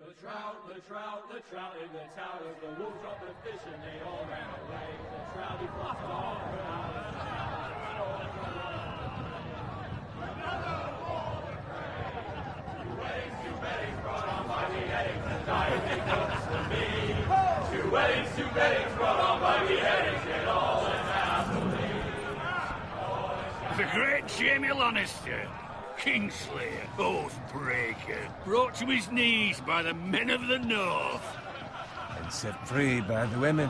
The trout in the towers, the wolves dropped the fish and they all ran away. The trout, he flopped all around. Two weddings brought on by beheadings, and dieting comes to me. Two weddings brought on by beheadings, and all is happily. The great Jamie Lannister, Kingslayer, Oathbreaker, brought to his knees by the men of the North. And set free by the women.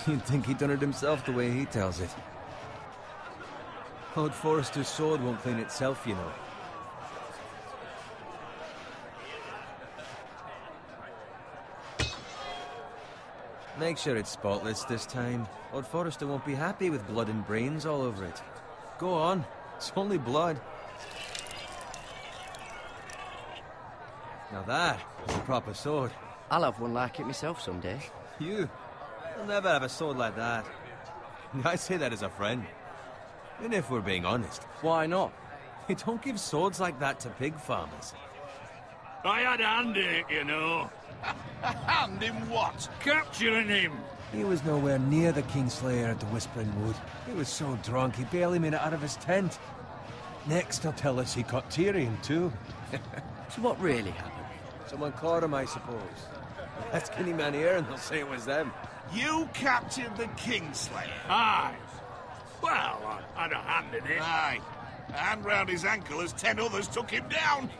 You'd think he'd done it himself the way he tells it. Lord Forrester's sword won't clean itself, you know. Make sure it's spotless this time. Lord Forrester won't be happy with blood and brains all over it. Go on. It's only blood. Now that is a proper sword. I'll have one like it myself someday. You? You'll never have a sword like that. I say that as a friend. And if we're being honest. Why not? You don't give swords like that to pig farmers. I had a hand in it, you know. Hand in what? Capturing him. He was nowhere near the Kingslayer at the Whispering Wood. He was so drunk he barely made it out of his tent. Next he'll tell us he caught Tyrion too. So what really happened? Someone caught him, I suppose. Ask any man here and they'll say it was them. You captured the Kingslayer? Aye. Well, I had a hand in it. Aye. A hand round his ankle as 10 others took him down.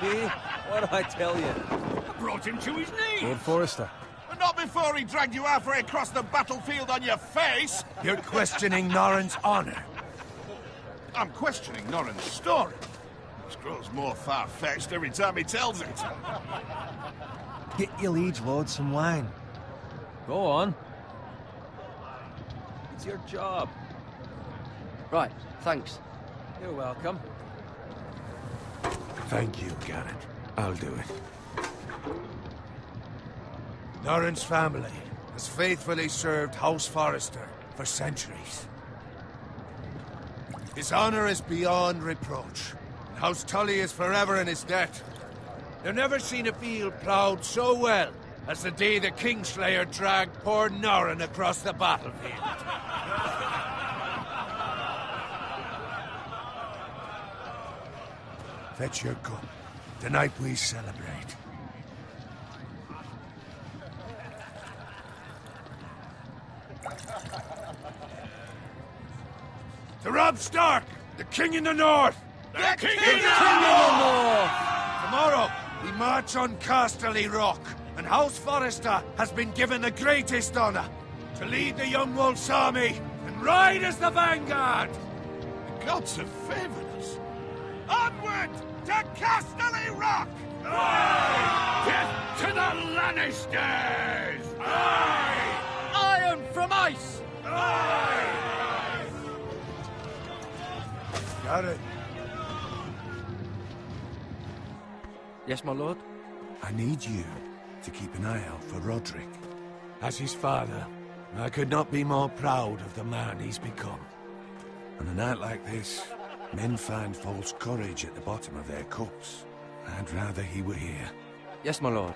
See? What do I tell you? I brought him to his knees. Lord Forrester. But not before he dragged you halfway across the battlefield on your face. You're questioning Norrin's honor. I'm questioning Norrin's story. This grows more far-fetched every time he tells it. Get your liege lord some wine. Go on. It's your job. Right, thanks. You're welcome. Thank you, Garrett. I'll do it. Norrin's family has faithfully served House Forrester for centuries. His honor is beyond reproach. And House Tully is forever in his debt. They've never seen a field ploughed so well as the day the Kingslayer dragged poor Norrin across the battlefield. Fetch your cup. Tonight we celebrate. To Robb Stark, the King in the North! The King in the North! Tomorrow, we march on Casterly Rock, and House Forrester has been given the greatest honor to lead the Young Wolf's army and ride as the vanguard! The gods have favored us. Onward to Casterly Rock! Aye! Death to the Lannisters! Aye! Iron from ice! Aye! Got it. Yes, my lord? I need you to keep an eye out for Roderick. As his father, I could not be more proud of the man he's become. On a night like this, men find false courage at the bottom of their cups. I'd rather he were here. Yes, my lord.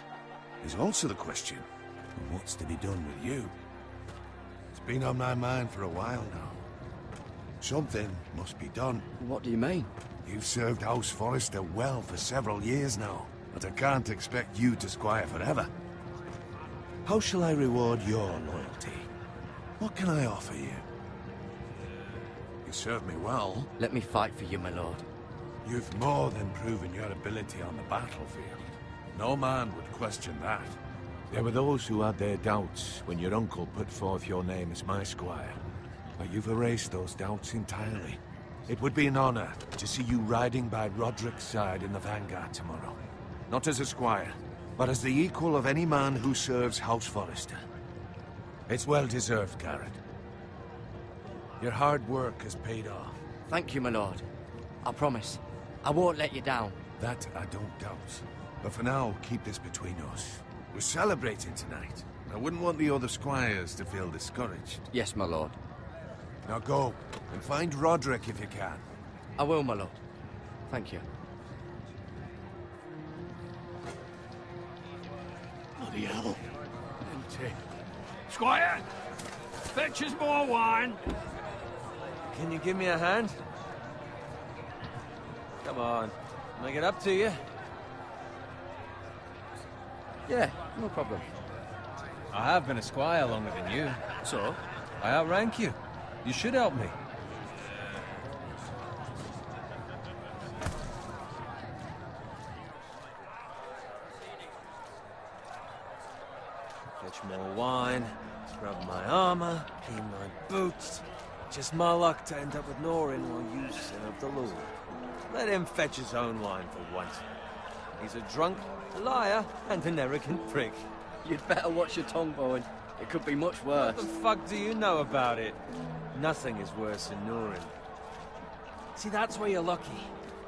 There's also the question of what's to be done with you. It's been on my mind for a while now. Something must be done. What do you mean? You've served House Forrester well for several years now, but I can't expect you to squire forever. How shall I reward your loyalty? What can I offer you? You served me well. Let me fight for you, my lord. You've more than proven your ability on the battlefield. No man would question that. There were those who had their doubts when your uncle put forth your name as my squire. But you've erased those doubts entirely. It would be an honor to see you riding by Roderick's side in the vanguard tomorrow. Not as a squire, but as the equal of any man who serves House Forrester. It's well deserved, Garrett. Your hard work has paid off. Thank you, my lord. I promise. I won't let you down. That I don't doubt. But for now, keep this between us. We're celebrating tonight. I wouldn't want the other squires to feel discouraged. Yes, my lord. Now go, and find Roderick if you can. I will, my lord. Thank you. Bloody hell. Empty. Squire! Fetch us more wine! Can you give me a hand? Come on. Make it up to you. Yeah, no problem. I have been a squire longer than you. So? I outrank you. You should help me. Fetch more wine, scrub my armor, clean my boots. Just my luck to end up with Norin while you serve the Lord. Let him fetch his own wine for once. He's a drunk, a liar, and an arrogant prick. You'd better watch your tongue, Bowen. It could be much worse. What the fuck do you know about it? Nothing is worse than Norin. See, that's where you're lucky.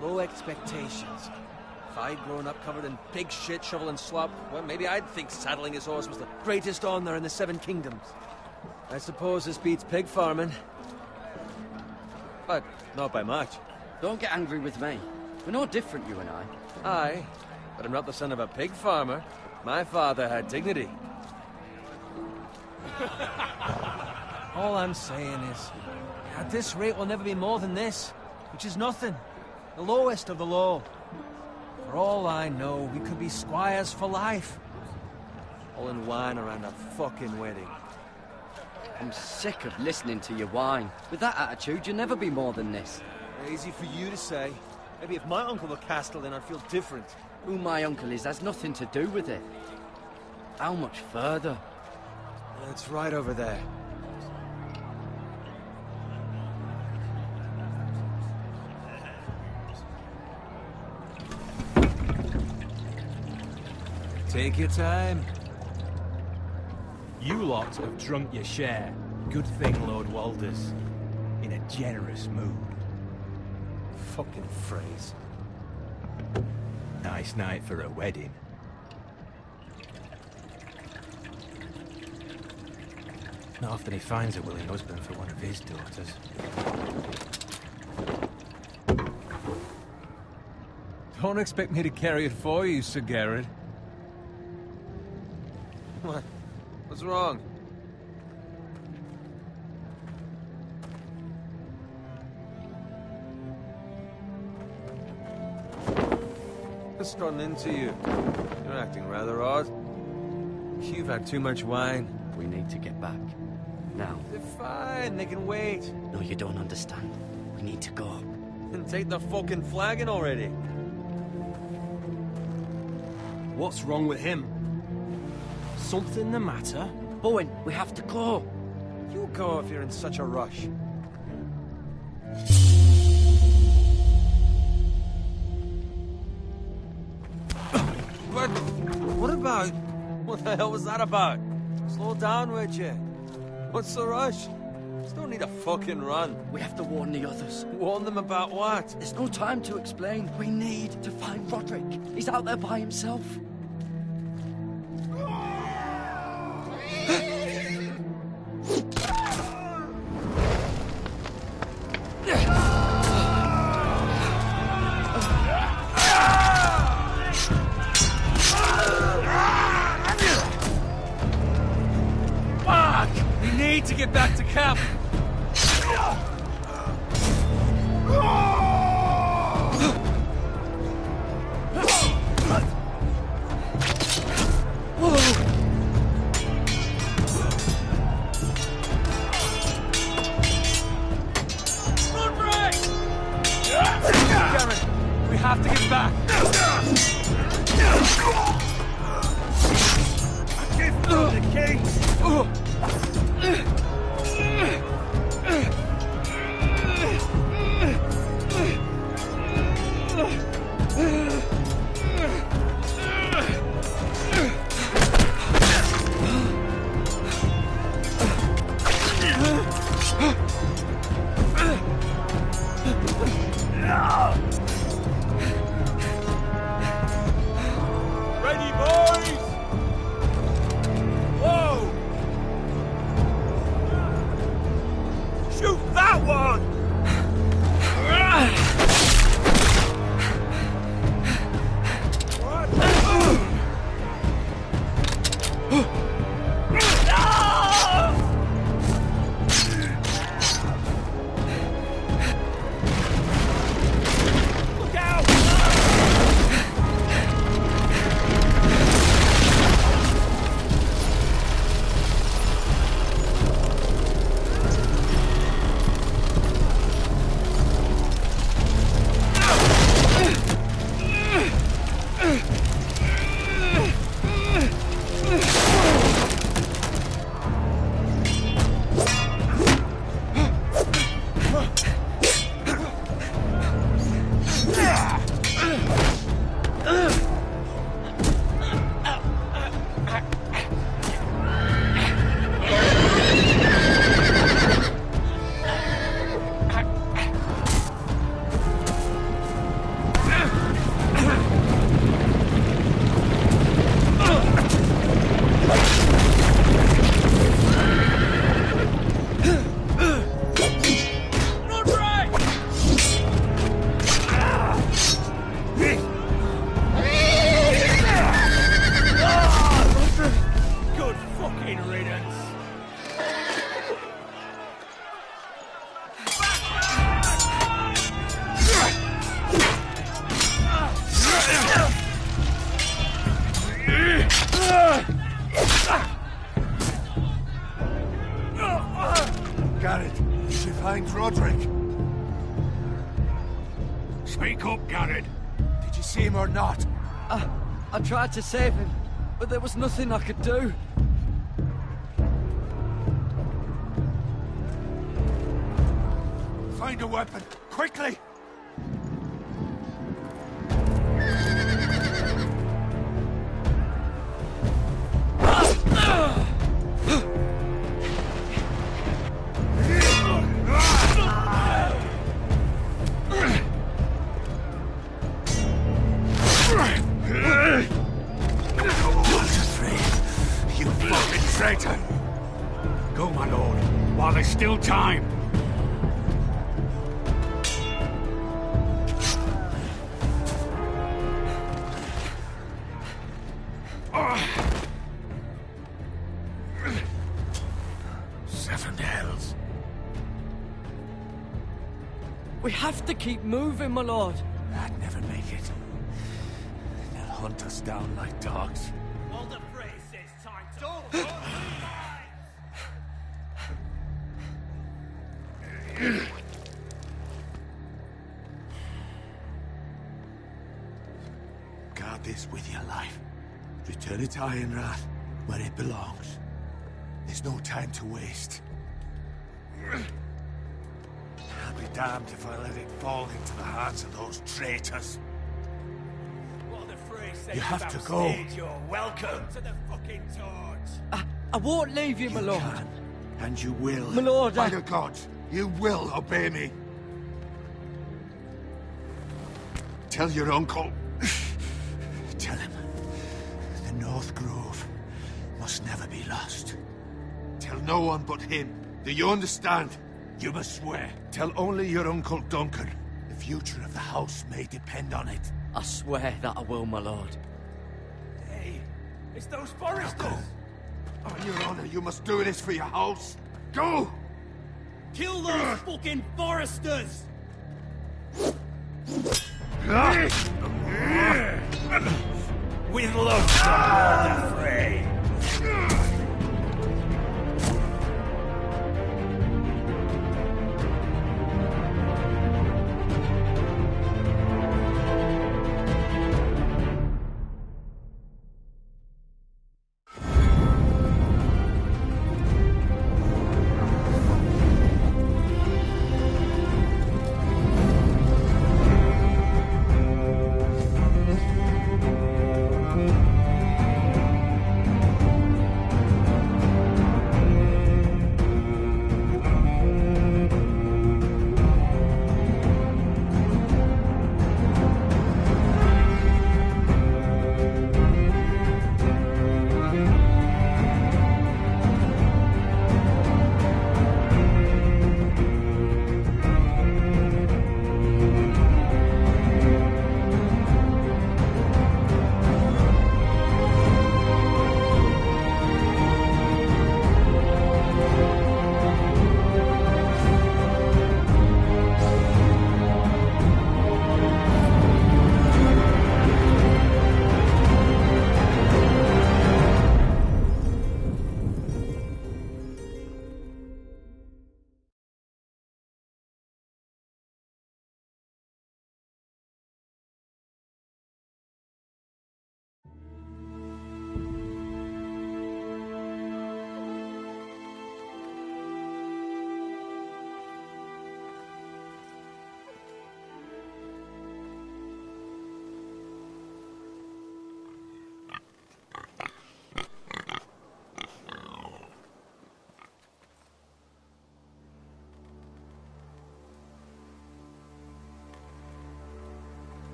Low expectations. If I'd grown up covered in pig shit, shovel and slop, well, maybe I'd think saddling his horse was the greatest honor in the Seven Kingdoms. I suppose this beats pig farming. But not by much. Don't get angry with me. We're no different, you and I. Aye, but I'm not the son of a pig farmer. My father had dignity. All I'm saying is, at this rate we'll never be more than this, which is nothing. The lowest of the low. For all I know, we could be squires for life. All in wine around a fucking wedding. I'm sick of listening to your whine. With that attitude, you'll never be more than this. Easy for you to say. Maybe if my uncle were Castellan, I'd feel different. Who my uncle is has nothing to do with it. How much further? It's right over there. Take your time. You lot have drunk your share. Good thing Lord Walder's in a generous mood. Fucking phrase. Nice night for a wedding. Not often he finds a willing husband for one of his daughters. Don't expect me to carry it for you, Sir Garrett. What? What's wrong? Just run into you. You're acting rather odd. You've had too much wine. We need to get back. Now. They're fine, they can wait. No, you don't understand. We need to go. Then take the fucking flagon already. What's wrong with him? Something the matter? Bowen, we have to go. You go if you're in such a rush. But what about? What the hell was that about? Slow down, would you? What's the rush? Just don't need a fucking run. We have to warn the others. Warn them about what? There's no time to explain. We need to find Roderick. He's out there by himself. To get back to camp. We have to get back. I gave the king. find Roderick? Speak up, Garrett. Did you see him or not? I tried to save him, but there was nothing I could do. Find a weapon, quickly! Traitor! Go, my lord, while there's still time. Seven hells. We have to keep moving, my lord. I'd never make it. They'll hunt us down like dogs. Walder Frey says time to... Don't Guard this with your life. Return it to Ironrath, where it belongs. There's no time to waste. I'll be damned if I let it fall into the hands of those traitors. Walder Frey says You have to go. You're welcome to the fucking torch. I won't leave you, my lord. Can, and you will. My lord, By the gods, you will obey me. Tell your uncle. Tell him. The North Grove must never be lost. Tell no one but him. Do you understand? You must swear. Tell only your Uncle Duncan. The future of the house may depend on it. I swear that I will, my lord. Hey, it's those foresters. On your honor, you must do this for your house. Go! Kill those fucking foresters! With love from Walder Frey.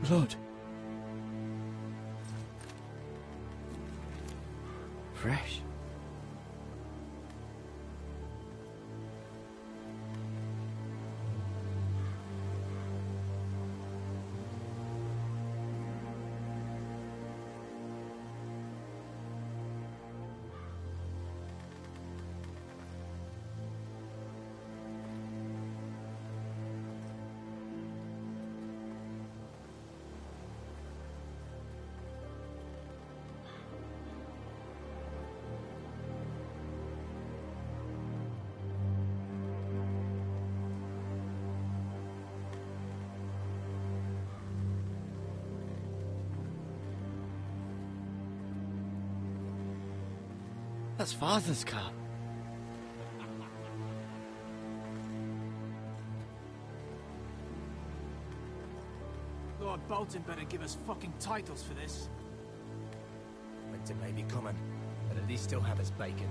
Blood. Fresh. That's Father's car. Lord Bolton better give us fucking titles for this. Winter may be coming, but at least he'll have his bacon.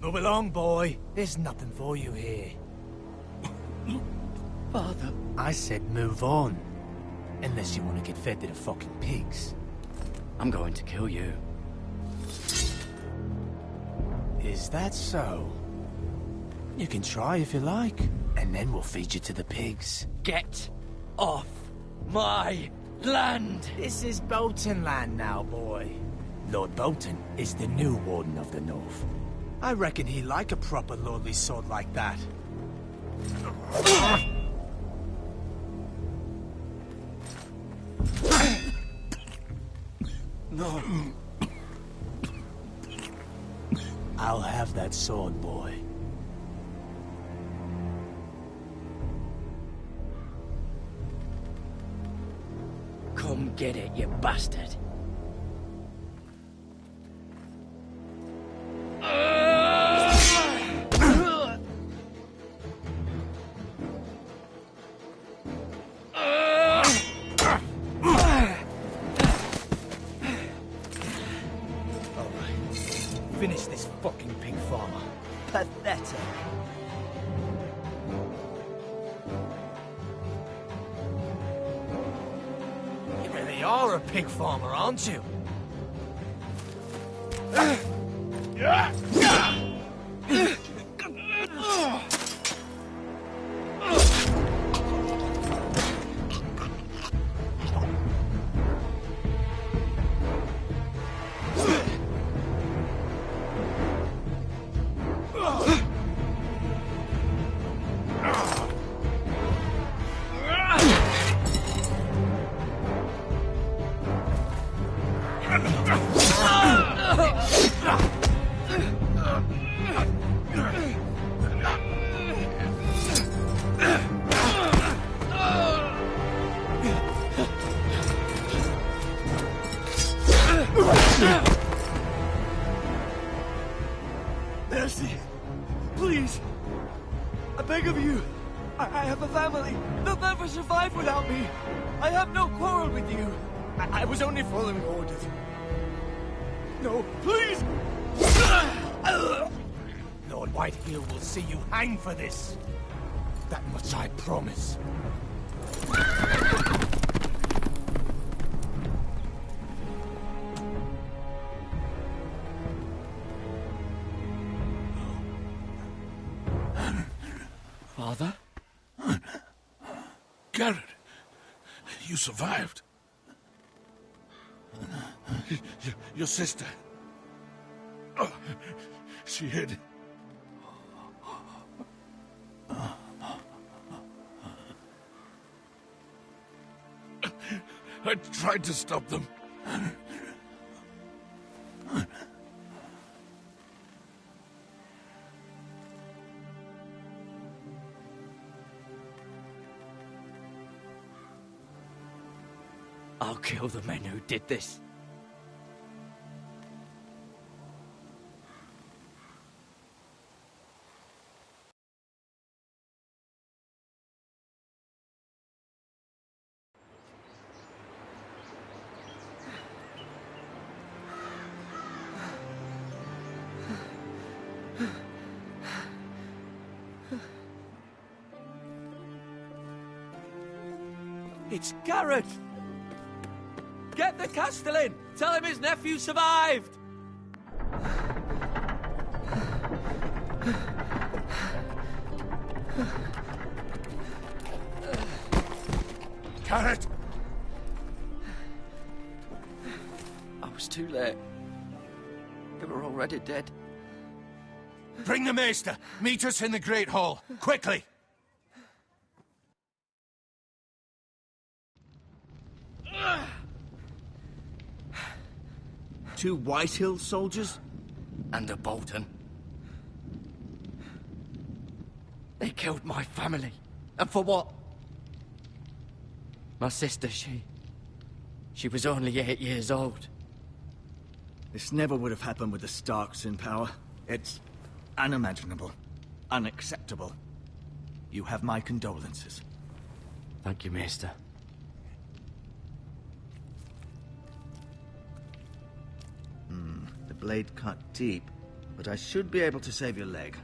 Move along, boy. There's nothing for you here. Father. I said move on. Unless you want to get fed to the fucking pigs. I'm going to kill you. Is that so? You can try if you like, and then we'll feed you to the pigs. Get off my land! This is Bolton land now, boy. Lord Bolton is the new Warden of the North. I reckon he like a proper lordly sword like that. No. I'll have that sword, boy. Come get it, you bastard. Finish this fucking pig farmer. Pathetic. You really are a pig farmer, aren't you? Mercy! Please! I beg of you! I have a family! They'll never survive without me! I have no quarrel with you! I was only following orders. No, please! Lord Whitehill will see you hang for this. That much I promise. Father? Garrett, you survived. Your sister. Oh, she hid. I tried to stop them. I'll kill the men who did this. It's Garrett! Get the Castellan! Tell him his nephew survived! Garrett! I was too late. They were already dead. Bring the maester! Meet us in the Great Hall! Quickly! Two Whitehill soldiers? And a Bolton. killed my family. And for what? My sister, she was only 8 years old. This never would have happened with the Starks in power. It's unimaginable. Unacceptable. You have my condolences. Thank you, Maester. The blade cut deep, but I should be able to save your leg.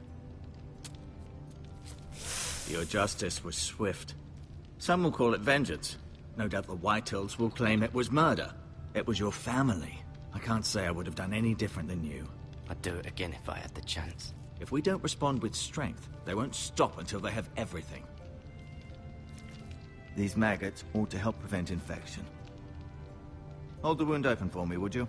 Your justice was swift. Some will call it vengeance. No doubt the Whitehills will claim it was murder. It was your family. I can't say I would have done any different than you. I'd do it again if I had the chance. If we don't respond with strength, they won't stop until they have everything. These maggots ought to help prevent infection. Hold the wound open for me, would you?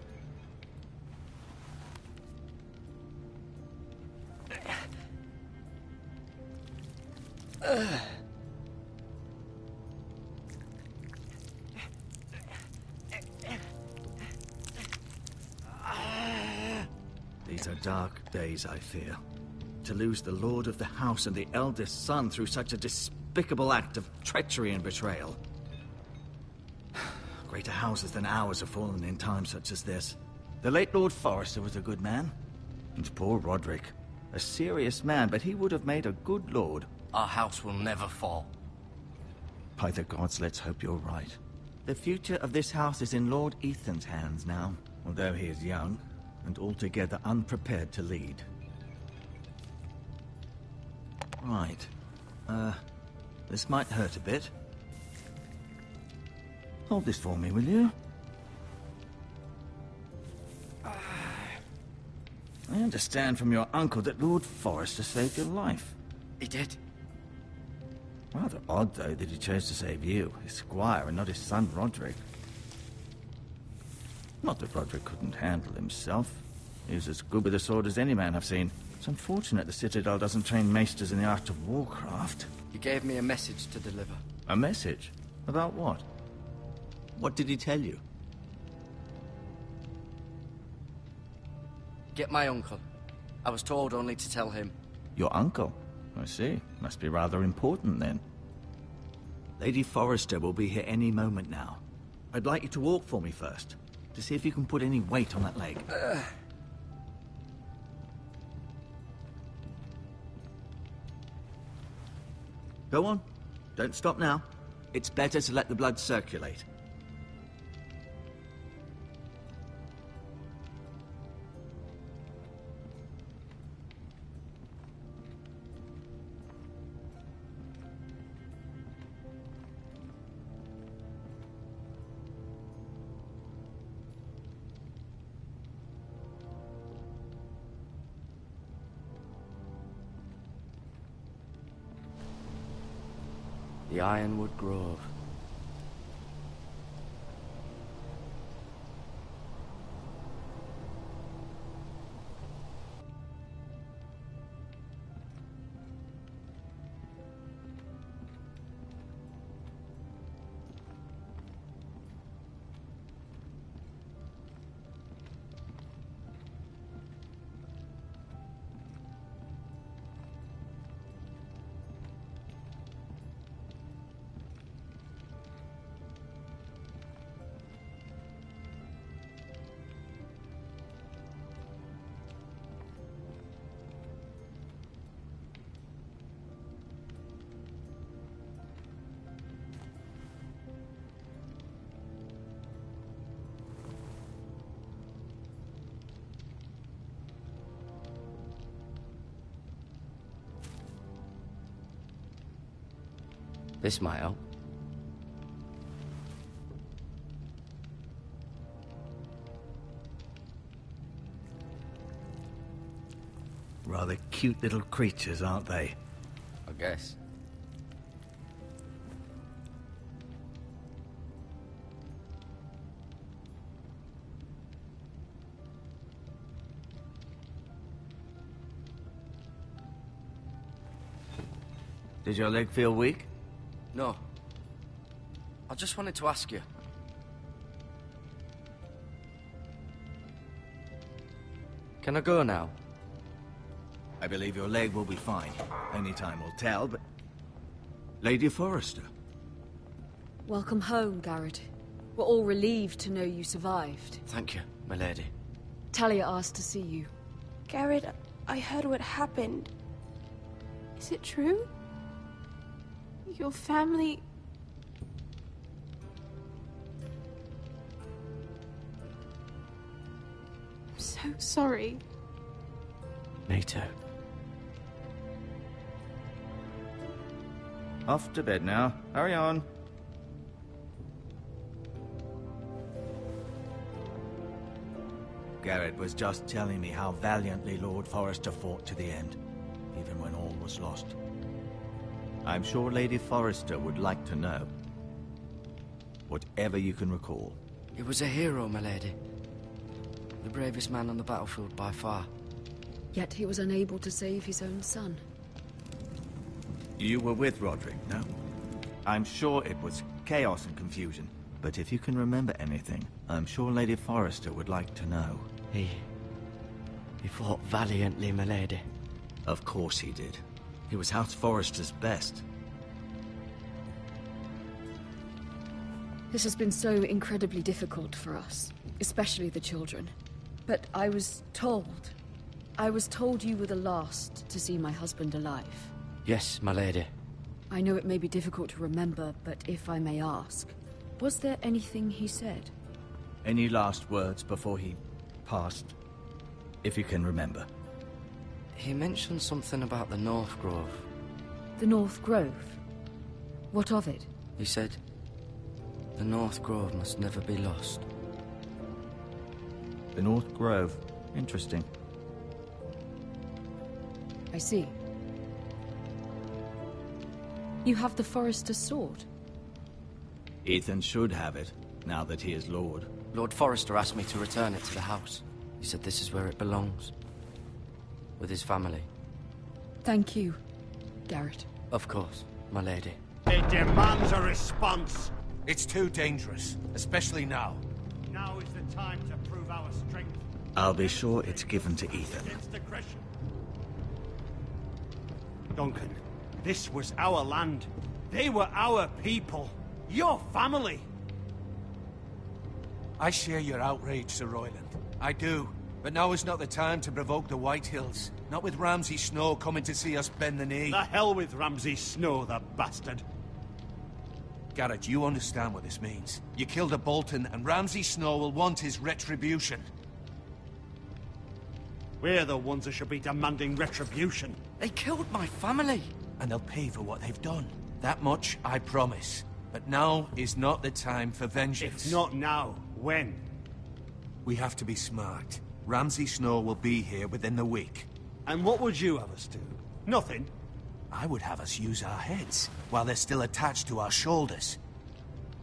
These are dark days, I fear. To lose the lord of the house and the eldest son through such a despicable act of treachery and betrayal. Greater houses than ours have fallen in times such as this. The late Lord Forrester was a good man. And poor Roderick. A serious man, but he would have made a good lord. Our house will never fall. By the gods, let's hope you're right. The future of this house is in Lord Ethan's hands now, although he is young and altogether unprepared to lead. Right. This might hurt a bit. Hold this for me, will you? I understand from your uncle that Lord Forrester saved your life. He did. Rather odd, though, that he chose to save you, his squire, and not his son Roderick. Not that Roderick couldn't handle himself. He was as good with a sword as any man I've seen. It's unfortunate the Citadel doesn't train maesters in the art of warcraft. He gave me a message to deliver. A message? About what? What did he tell you? Get my uncle. I was told only to tell him. Your uncle? I see. Must be rather important, then. Lady Forrester will be here any moment now. I'd like you to walk for me first, to see if you can put any weight on that leg. Go on. Don't stop now. It's better to let the blood circulate. The Ironwood Grove. This might help. Rather cute little creatures, aren't they? I guess. Did your leg feel weak? No. I just wanted to ask you. Can I go now? I believe your leg will be fine. Only time will tell, but... Lady Forrester. Welcome home, Garrett. We're all relieved to know you survived. Thank you, my lady. Talia asked to see you. Garrett, I heard what happened. Is it true? Your family... I'm so sorry. Me too. Off to bed now. Hurry on. Garrett was just telling me how valiantly Lord Forrester fought to the end, even when all was lost. I'm sure Lady Forrester would like to know. Whatever you can recall. He was a hero, my lady. The bravest man on the battlefield by far. Yet he was unable to save his own son. You were with Roderick, no? I'm sure it was chaos and confusion, but if you can remember anything, I'm sure Lady Forrester would like to know. He fought valiantly, my lady. Of course he did. He was House Forrester's best. This has been so incredibly difficult for us, especially the children. But I was told you were the last to see my husband alive. Yes, my lady. I know it may be difficult to remember, but if I may ask, was there anything he said? Any last words before he passed? If you can remember. He mentioned something about the North Grove. The North Grove? What of it? He said, the North Grove must never be lost. The North Grove. Interesting. I see. You have the Forrester's sword? Ethan should have it, now that he is Lord. Lord Forrester asked me to return it to the house. He said this is where it belongs. With his family. Thank you, Garrett. Of course, my lady. It demands a response. It's too dangerous, especially now. Now is the time to prove our strength. I'll be sure it's given to Ethan. Against aggression. Duncan, this was our land. They were our people. Your family. I share your outrage, Sir Royland. I do. But now is not the time to provoke the Whitehills. Not with Ramsay Snow coming to see us bend the knee. The hell with Ramsay Snow, the bastard. Garrett, you understand what this means. You killed a Bolton, and Ramsay Snow will want his retribution. We're the ones that should be demanding retribution. They killed my family. And they'll pay for what they've done. That much I promise. But now is not the time for vengeance. If not now, when? We have to be smart. Ramsay Snow will be here within the week. And what would you have us do? Nothing? I would have us use our heads, while they're still attached to our shoulders.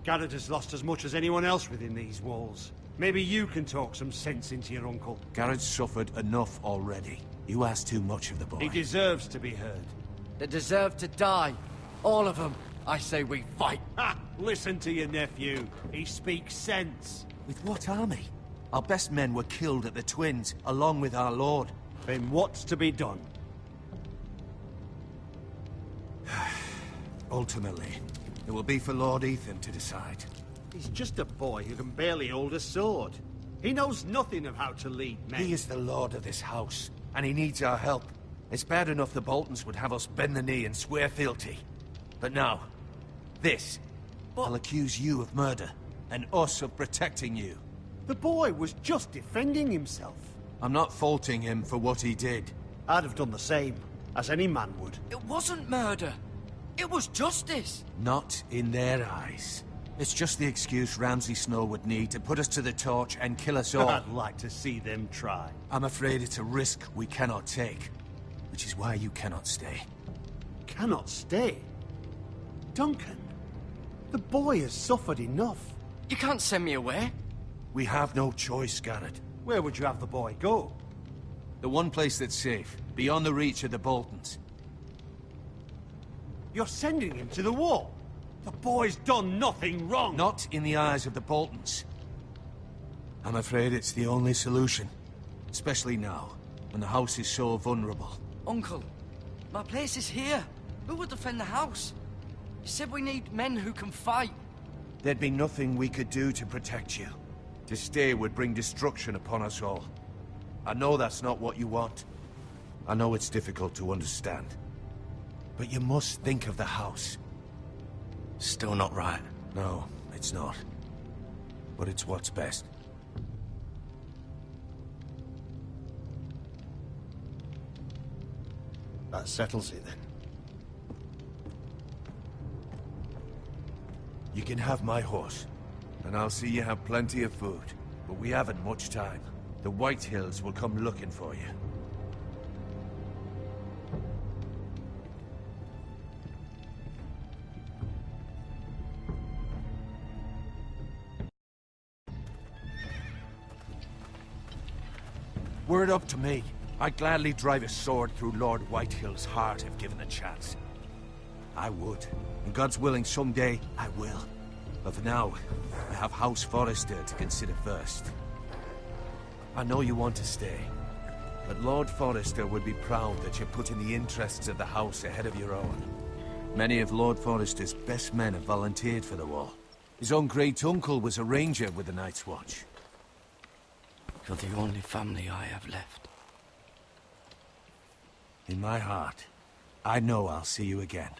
Garrett has lost as much as anyone else within these walls. Maybe you can talk some sense into your uncle. Garrett's suffered enough already. You ask too much of the boy. He deserves to be heard. They deserve to die. All of them. I say we fight. Ha! Listen to your nephew. He speaks sense. With what army? Our best men were killed at the Twins, along with our lord. Then what's to be done? Ultimately, it will be for Lord Ethan to decide. He's just a boy who can barely hold a sword. He knows nothing of how to lead men. He is the lord of this house, and he needs our help. It's bad enough the Boltons would have us bend the knee and swear fealty. But now, this. I'll accuse you of murder, and us of protecting you. The boy was just defending himself. I'm not faulting him for what he did. I'd have done the same, as any man would. It wasn't murder. It was justice. Not in their eyes. It's just the excuse Ramsay Snow would need to put us to the torch and kill us all. I'd like to see them try. I'm afraid it's a risk we cannot take, which is why you cannot stay. Cannot stay? Duncan, the boy has suffered enough. You can't send me away. We have no choice, Garrett. Where would you have the boy go? The one place that's safe, beyond the reach of the Boltons. You're sending him to the wall? The boy's done nothing wrong! Not in the eyes of the Boltons. I'm afraid it's the only solution. Especially now, when the house is so vulnerable. Uncle, my place is here. Who would defend the house? You said we need men who can fight. There'd be nothing we could do to protect you. To stay would bring destruction upon us all. I know that's not what you want. I know it's difficult to understand. But you must think of the house. Still not right. No, it's not. But it's what's best. That settles it, then. You can have my horse, and I'll see you have plenty of food. But we haven't much time. The White Hills will come looking for you. Were it up to me, I'd gladly drive a sword through Lord Whitehill's heart if given the chance. I would. And God's willing, someday, I will. But for now, I have House Forrester to consider first. I know you want to stay, but Lord Forrester would be proud that you're putting the interests of the house ahead of your own. Many of Lord Forrester's best men have volunteered for the war. His own great-uncle was a ranger with the Night's Watch. You're the only family I have left. In my heart, I know I'll see you again.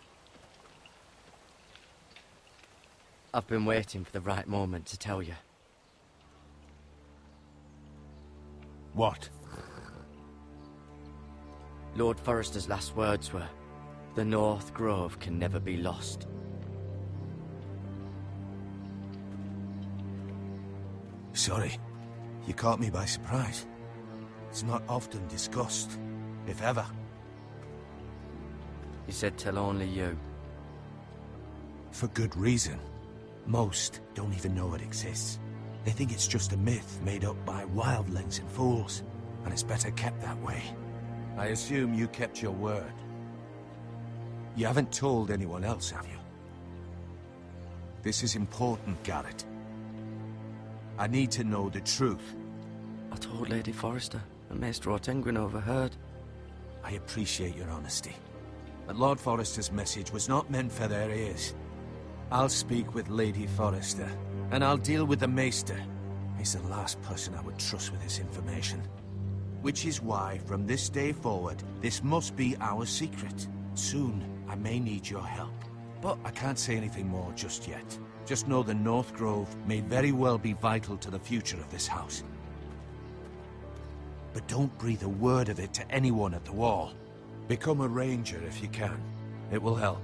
I've been waiting for the right moment to tell you. What? Lord Forrester's last words were, "The North Grove can never be lost." Sorry. You caught me by surprise. It's not often discussed, if ever. He said tell only you. For good reason. Most don't even know it exists. They think it's just a myth made up by wildlings and fools, and it's better kept that way. I assume you kept your word. You haven't told anyone else, have you? This is important, Garrett. I need to know the truth. I told Lady Forrester, and Maester Ortenguin overheard. I appreciate your honesty. But Lord Forrester's message was not meant for their ears. I'll speak with Lady Forrester, and I'll deal with the Maester. He's the last person I would trust with this information. Which is why, from this day forward, this must be our secret. Soon, I may need your help. But I can't say anything more just yet. Just know the North Grove may very well be vital to the future of this house. But don't breathe a word of it to anyone at the wall. Become a ranger if you can. It will help.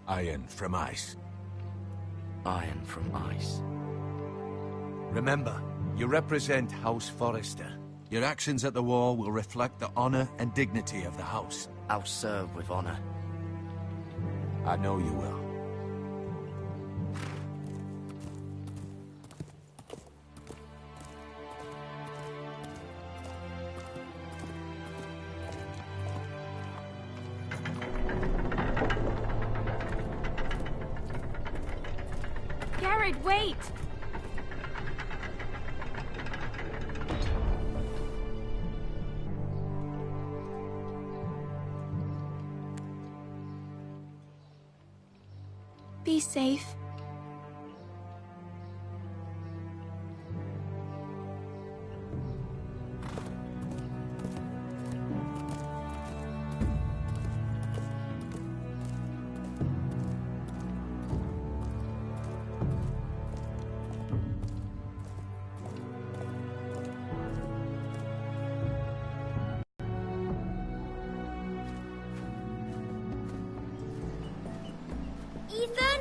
Iron from ice. Iron from ice. Remember, you represent House Forrester. Your actions at the war will reflect the honor and dignity of the house. I'll serve with honor. I know you will. Garrett, wait! Be safe. Ethan?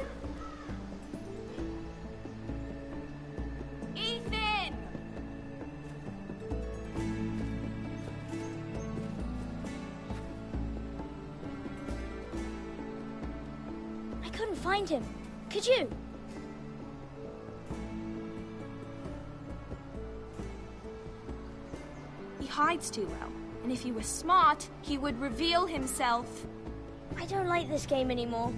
Ethan! I couldn't find him. Could you? He hides too well, and if he were smart, he would reveal himself. I don't like this game anymore.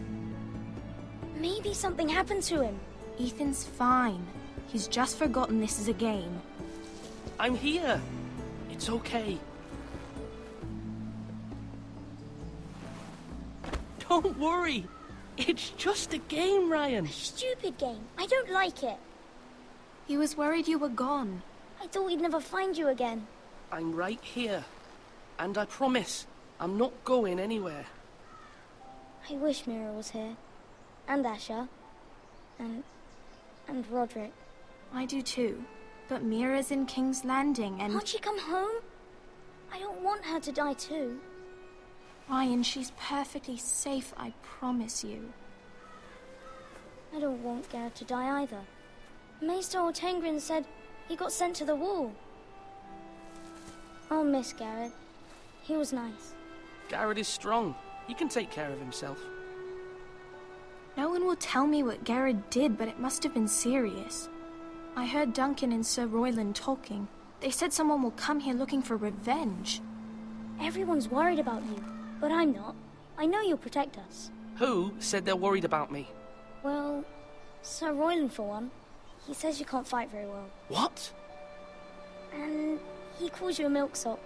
Maybe something happened to him. Ethan's fine. He's just forgotten this is a game. I'm here. It's okay. Don't worry. It's just a game, Ryan. A stupid game. I don't like it. He was worried you were gone. I thought we'd never find you again. I'm right here. And I promise, I'm not going anywhere. I wish Mira was here. And Asher. And Roderick. I do too. But Mira's in King's Landing and... Can't she come home? I don't want her to die too. Ryan, she's perfectly safe, I promise you. I don't want Garrett to die either. Maester Ortengrin said he got sent to the wall. I'll miss Garrett. He was nice. Garrett is strong. He can take care of himself. No one will tell me what Garrett did, but it must have been serious. I heard Duncan and Sir Royland talking. They said someone will come here looking for revenge. Everyone's worried about you, but I'm not. I know you'll protect us. Who said they're worried about me? Well, Sir Royland for one. He says you can't fight very well. What? And he calls you a milksop.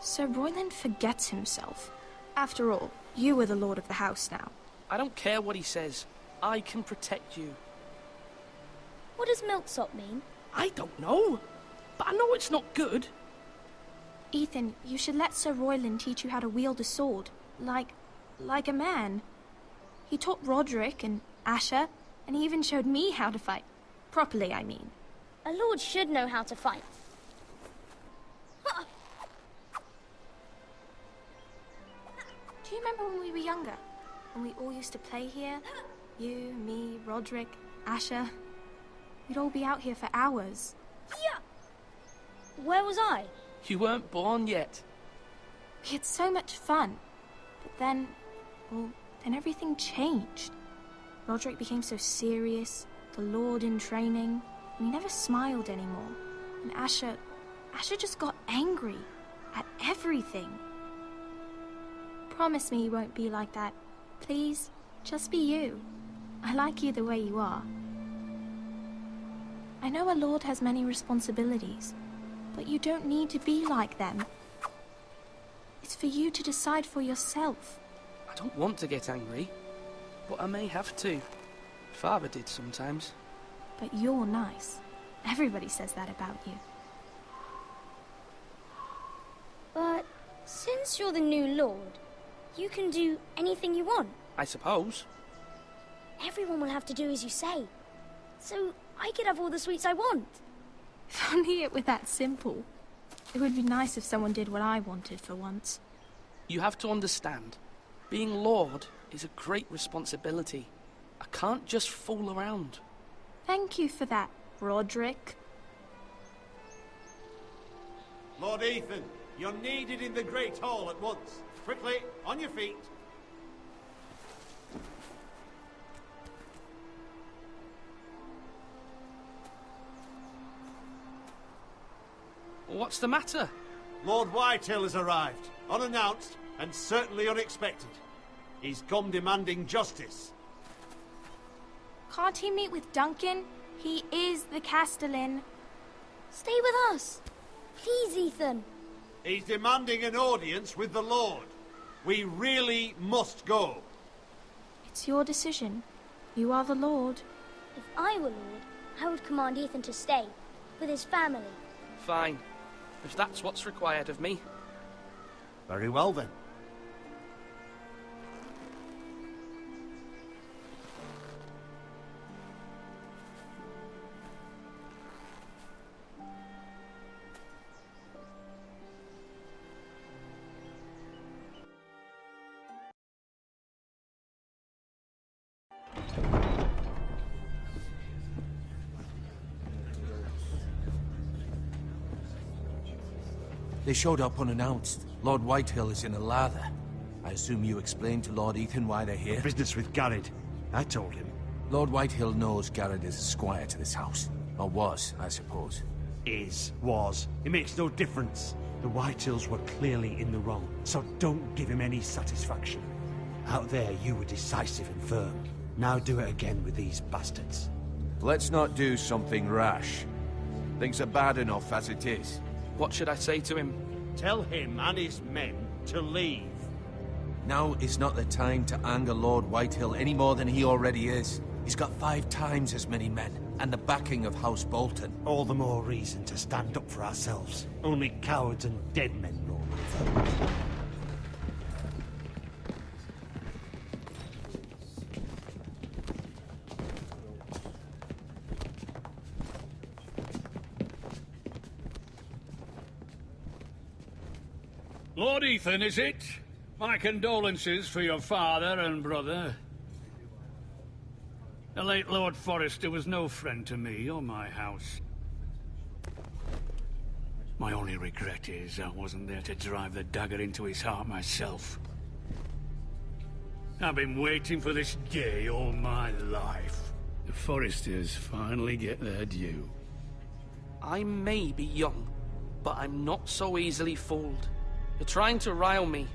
Sir Royland forgets himself. After all, you are the lord of the house now. I don't care what he says. I can protect you. What does milksop mean? I don't know. But I know it's not good. Ethan, you should let Sir Royland teach you how to wield a sword. Like a man. He taught Roderick and Asher, and he even showed me how to fight. Properly, I mean. A lord should know how to fight. Do you remember when we were younger? When we all used to play here? You, me, Roderick, Asher. We'd all be out here for hours. Yeah. Where was I? You weren't born yet. We had so much fun. But then, well, then everything changed. Roderick became so serious, the Lord in training, and he never smiled anymore. And Asher just got angry at everything. Promise me you won't be like that. Please, just be you. I like you the way you are. I know a lord has many responsibilities, but you don't need to be like them. It's for you to decide for yourself. I don't want to get angry, but I may have to. Father did sometimes. But you're nice. Everybody says that about you. But since you're the new lord, you can do anything you want. I suppose. Everyone will have to do as you say. So I could have all the sweets I want. If only it were that simple. It would be nice if someone did what I wanted for once. You have to understand. Being Lord is a great responsibility. I can't just fool around. Thank you for that, Roderick. Lord Ethan, you're needed in the Great Hall at once. Quickly, on your feet. What's the matter? Lord Whitehill has arrived, unannounced and certainly unexpected. He's come demanding justice. Can't he meet with Duncan? He is the Castellan. Stay with us. Please, Ethan. He's demanding an audience with the Lord. We really must go. It's your decision. You are the Lord. If I were Lord, I would command Ethan to stay, with his family. Fine. If that's what's required of me. Very well, then. They showed up unannounced. Lord Whitehill is in a lather. I assume you explained to Lord Ethan why they're here? Business with Garrett. I told him. Lord Whitehill knows Garrett is a squire to this house. Or was, I suppose. Was. It makes no difference. The Whitehills were clearly in the wrong, so don't give him any satisfaction. Out there, you were decisive and firm. Now do it again with these bastards. Let's not do something rash. Things are bad enough as it is. What should I say to him? Tell him and his men to leave. Now is not the time to anger Lord Whitehill any more than he already is. He's got 5 times as many men, and the backing of House Bolton. All the more reason to stand up for ourselves. Only cowards and dead men rule over. Lord Ethan, is it? My condolences for your father and brother. The late Lord Forrester was no friend to me or my house. My only regret is I wasn't there to drive the dagger into his heart myself. I've been waiting for this day all my life. The Forresters finally get their due. I may be young, but I'm not so easily fooled. You're trying to rile me,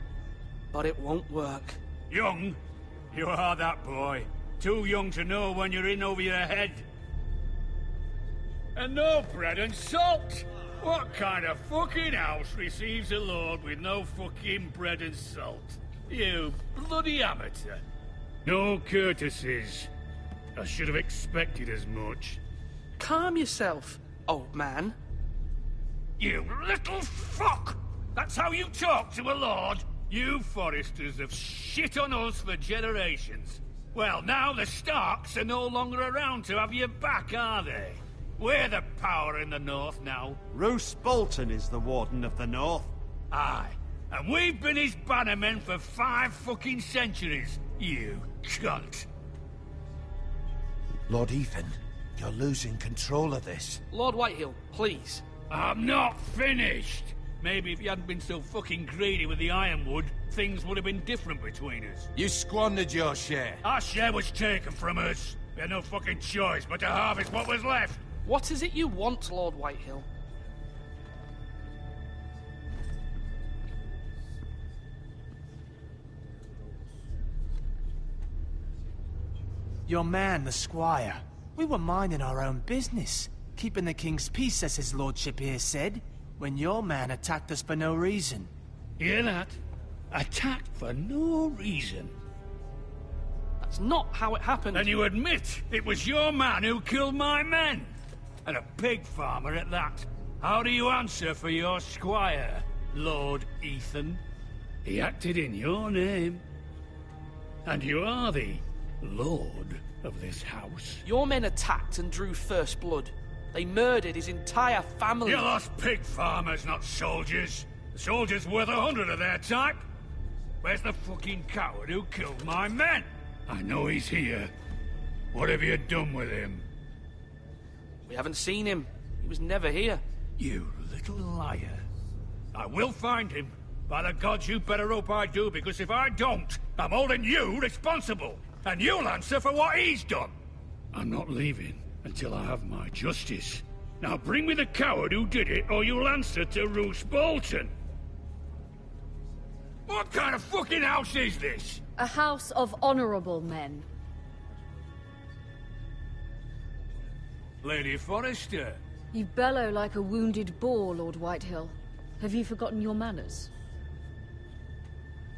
but it won't work. Young? You are that boy. Too young to know when you're in over your head. And no bread and salt! What kind of fucking house receives a lord with no fucking bread and salt? You bloody amateur. No courtesies. I should have expected as much. Calm yourself, old man. You little fuck! That's how you talk to a lord? You Forresters have shit on us for generations. Well, now the Starks are no longer around to have your back, are they? We're the power in the north now. Roose Bolton is the Warden of the North. Aye. And we've been his bannermen for 5 fucking centuries, you cunt. Lord Ethan, you're losing control of this. Lord Whitehill, please. I'm not finished. Maybe if you hadn't been so fucking greedy with the ironwood, things would have been different between us. You squandered your share. Our share was taken from us. We had no fucking choice but to harvest what was left. What is it you want, Lord Whitehill? Your man, the squire. We were minding our own business, keeping the king's peace, as his lordship here said, when your man attacked us for no reason. Hear that? Attacked for no reason. That's not how it happened. And you admit it was your man who killed my men? And a pig farmer at that. How do you answer for your squire, Lord Ethan? He acted in your name. And you are the lord of this house. Your men attacked and drew first blood. They murdered his entire family. You lost pig farmers, not soldiers. The soldiers worth 100 of their type. Where's the fucking coward who killed my men? I know he's here. What have you done with him? We haven't seen him. He was never here. You little liar. I will find him. By the gods, you better hope I do, because if I don't, I'm holding you responsible. And you'll answer for what he's done. I'm not leaving until I have my justice. Now bring me the coward who did it, or you'll answer to Roose Bolton. What kind of fucking house is this? A house of honorable men. Lady Forrester. You bellow like a wounded boar, Lord Whitehill. Have you forgotten your manners?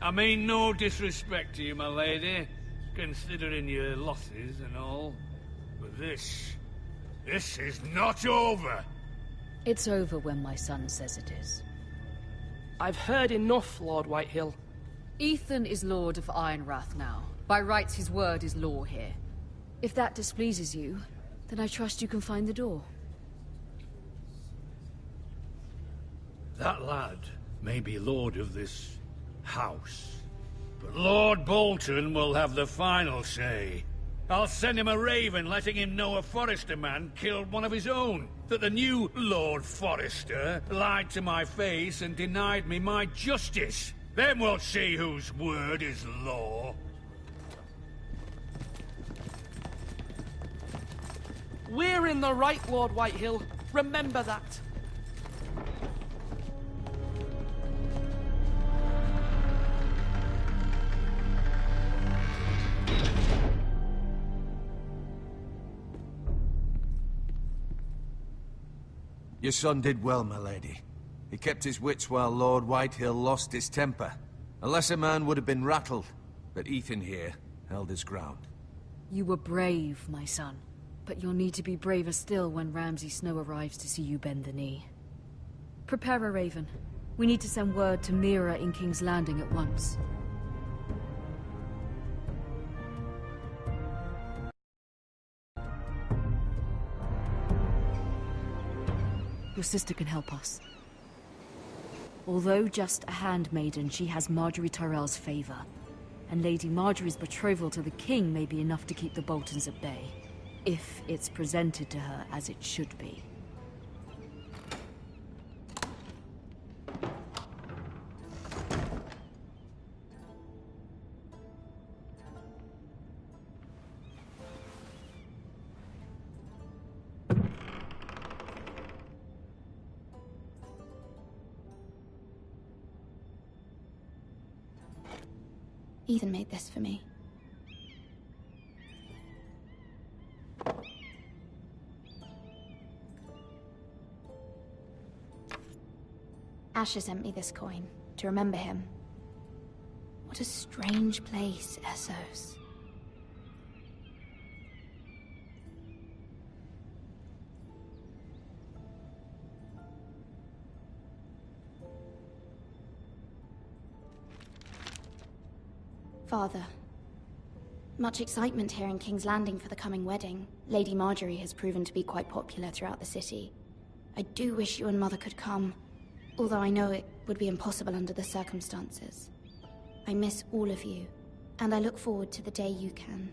I mean no disrespect to you, my lady, considering your losses and all. But this is not over. It's over when my son says it is. I've heard enough, Lord Whitehill. Ethan is Lord of Ironrath now. By rights, his word is law here. If that displeases you, then I trust you can find the door. That lad may be lord of this house, but Lord Bolton will have the final say. I'll send him a raven letting him know a Forrester man killed one of his own. That the new Lord Forrester lied to my face and denied me my justice. Then we'll see whose word is law. We're in the right, Lord Whitehill. Remember that. Your son did well, my lady. He kept his wits while Lord Whitehill lost his temper. A lesser man would have been rattled, but Ethan here held his ground. You were brave, my son. But you'll need to be braver still when Ramsay Snow arrives to see you bend the knee. Prepare a raven. We need to send word to Mira in King's Landing at once. Your sister can help us. Although just a handmaiden, she has Marjorie Tyrell's favor. And Lady Marjorie's betrothal to the king may be enough to keep the Boltons at bay. If it's presented to her as it should be. Ethan made this for me. Asher sent me this coin to remember him. What a strange place, Essos. Father, much excitement here in King's Landing for the coming wedding. Lady Marjorie has proven to be quite popular throughout the city. I do wish you and Mother could come, although I know it would be impossible under the circumstances. I miss all of you, and I look forward to the day you can.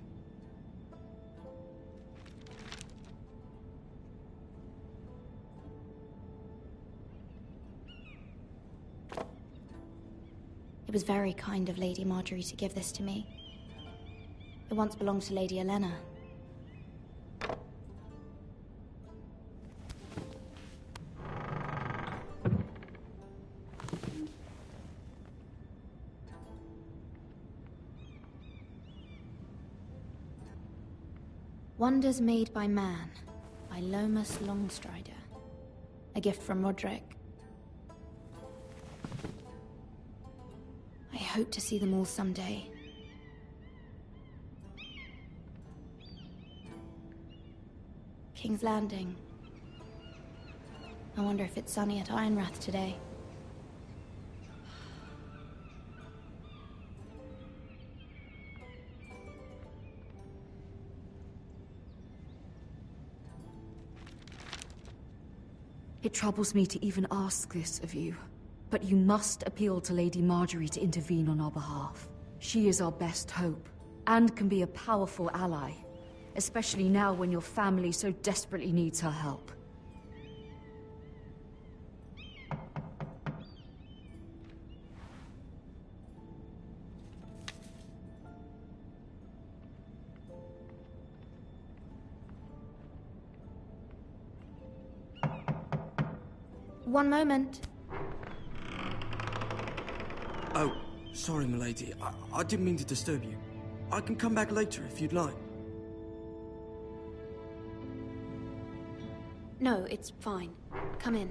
It was very kind of Lady Marjorie to give this to me. It once belonged to Lady Elena. Wonders Made by Man, by Lomas Longstrider. A gift from Roderick. I hope to see them all someday. King's Landing. I wonder if it's sunny at Ironrath today. It troubles me to even ask this of you, but you must appeal to Lady Marjorie to intervene on our behalf. She is our best hope, and can be a powerful ally, especially now when your family so desperately needs her help. One moment. Oh, sorry, milady. I didn't mean to disturb you. I can come back later if you'd like. No, it's fine. Come in.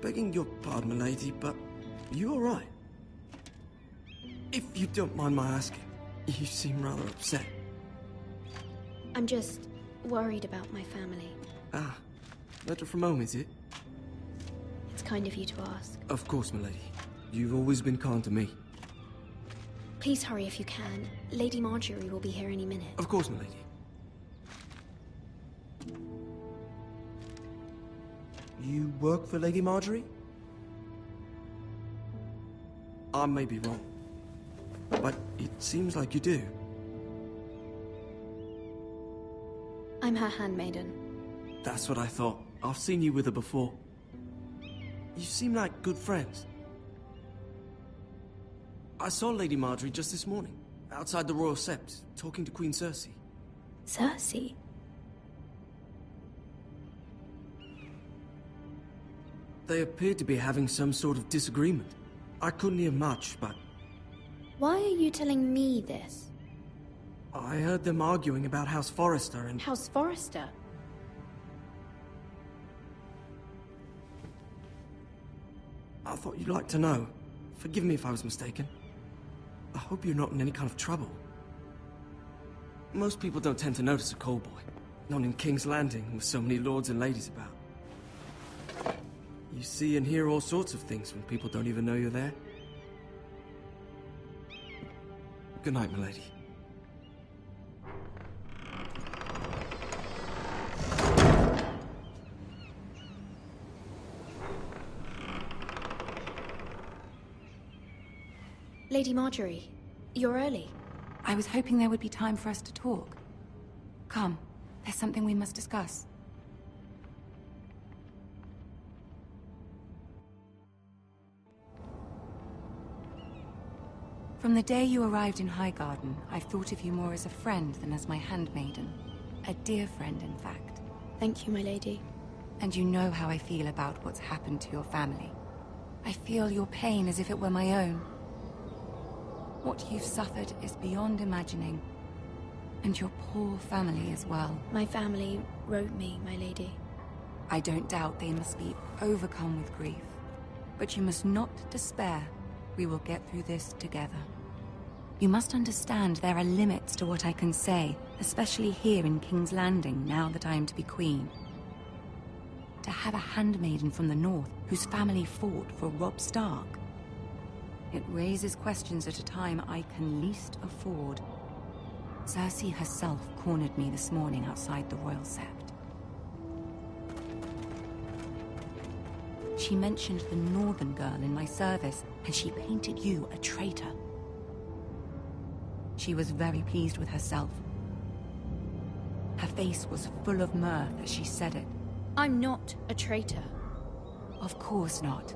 Begging your pardon, milady, but you all right? If you don't mind my asking, you seem rather upset. I'm just worried about my family. Ah, letter from home, is it? It's kind of you to ask. Of course, milady. You've always been kind to me. Please hurry if you can. Lady Marjorie will be here any minute. Of course, milady. You work for Lady Marjorie? I may be wrong, but it seems like you do. I'm her handmaiden. That's what I thought. I've seen you with her before. You seem like good friends. I saw Lady Marjorie just this morning, outside the Royal Sept, talking to Queen Cersei. Cersei? They appeared to be having some sort of disagreement. I couldn't hear much, but Why are you telling me this? I heard them arguing about House Forrester and... House Forrester? I thought you'd like to know. Forgive me if I was mistaken. I hope you're not in any kind of trouble. Most people don't tend to notice a call boy. Not in King's Landing, with so many lords and ladies about. You see and hear all sorts of things when people don't even know you're there. Good night, milady. Lady Marjorie, you're early. I was hoping there would be time for us to talk. Come, there's something we must discuss. From the day you arrived in Highgarden, I've thought of you more as a friend than as my handmaiden. A dear friend, in fact. Thank you, my lady. And you know how I feel about what's happened to your family. I feel your pain as if it were my own. What you've suffered is beyond imagining. And your poor family as well. My family wrote me, my lady. I don't doubt they must be overcome with grief. But you must not despair. We will get through this together. You must understand there are limits to what I can say, especially here in King's Landing, now that I am to be queen. To have a handmaiden from the north whose family fought for Robb Stark. It raises questions at a time I can least afford. Cersei herself cornered me this morning outside the Royal Sept. She mentioned the northern girl in my service, and she painted you a traitor. She was very pleased with herself. Her face was full of mirth as she said it. I'm not a traitor. Of course not.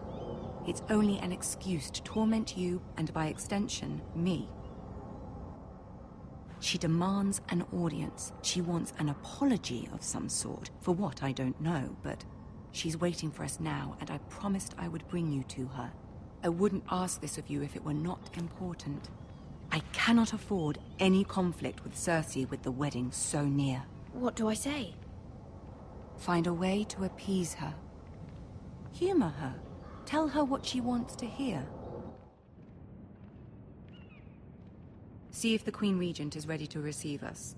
It's only an excuse to torment you, and by extension, me. She demands an audience. She wants an apology of some sort, for what I don't know, but she's waiting for us now, and I promised I would bring you to her. I wouldn't ask this of you if it were not important. I cannot afford any conflict with Cersei with the wedding so near. What do I say? Find a way to appease her. Humor her. Tell her what she wants to hear. See if the Queen Regent is ready to receive us.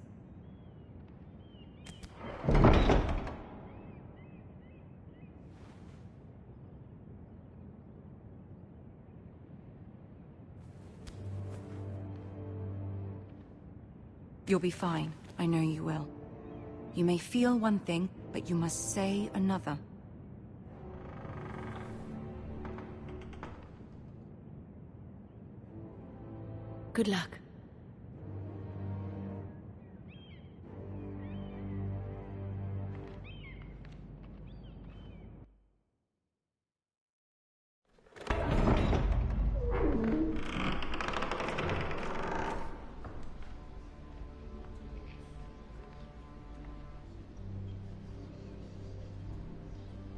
You'll be fine. I know you will. You may feel one thing, but you must say another. Good luck.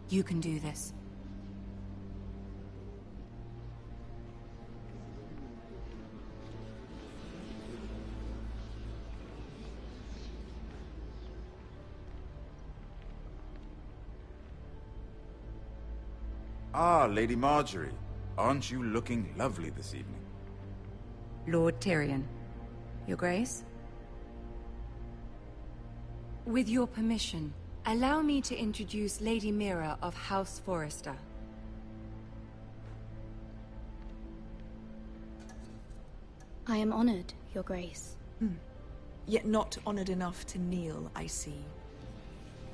You can do this. Ah, Lady Marjorie. Aren't you looking lovely this evening? Lord Tyrion. Your Grace? With your permission, allow me to introduce Lady Mira of House Forrester. I am honored, Your Grace. Yet not honored enough to kneel, I see.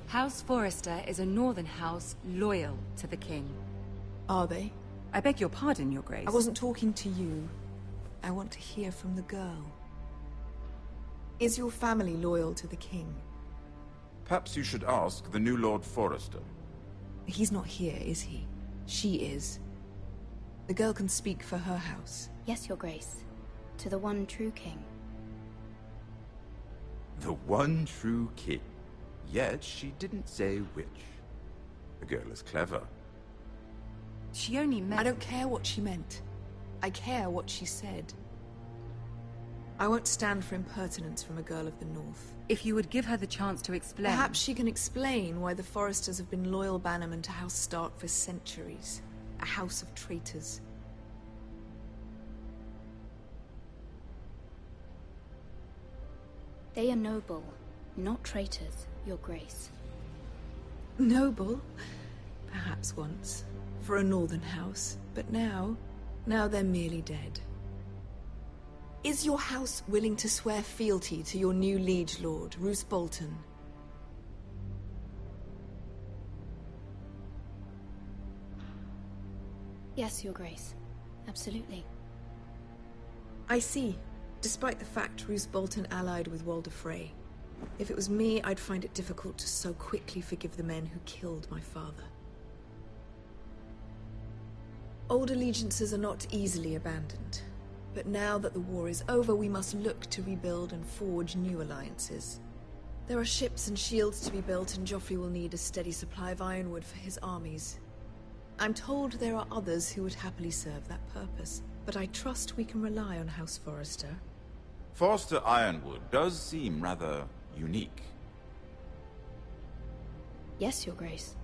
House Forrester is a northern house loyal to the king. Are they? I beg your pardon, Your Grace. I wasn't talking to you. I want to hear from the girl. Is your family loyal to the king? Perhaps you should ask the new Lord Forrester. He's not here, is he? She is. The girl can speak for her house. Yes, Your Grace. To the one true king. The one true king. Yet she didn't say which. The girl is clever. She only meant... I don't care what she meant. I care what she said. I won't stand for impertinence from a girl of the North. If you would give her the chance to explain... Perhaps she can explain why the Forresters have been loyal bannermen to House Stark for centuries. A house of traitors. They are noble, not traitors, Your Grace. Noble? Perhaps once. For a northern house. But now they're merely dead. Is your house willing to swear fealty to your new liege lord, Roose Bolton? Yes, Your Grace. Absolutely. I see. Despite the fact Roose Bolton allied with Walder Frey. If it was me, I'd find it difficult to so quickly forgive the men who killed my father. Old allegiances are not easily abandoned. But now that the war is over, we must look to rebuild and forge new alliances. There are ships and shields to be built, and Joffrey will need a steady supply of ironwood for his armies. I'm told there are others who would happily serve that purpose, but I trust we can rely on House Forrester. Forrester Ironwood does seem rather unique. Yes, Your Grace.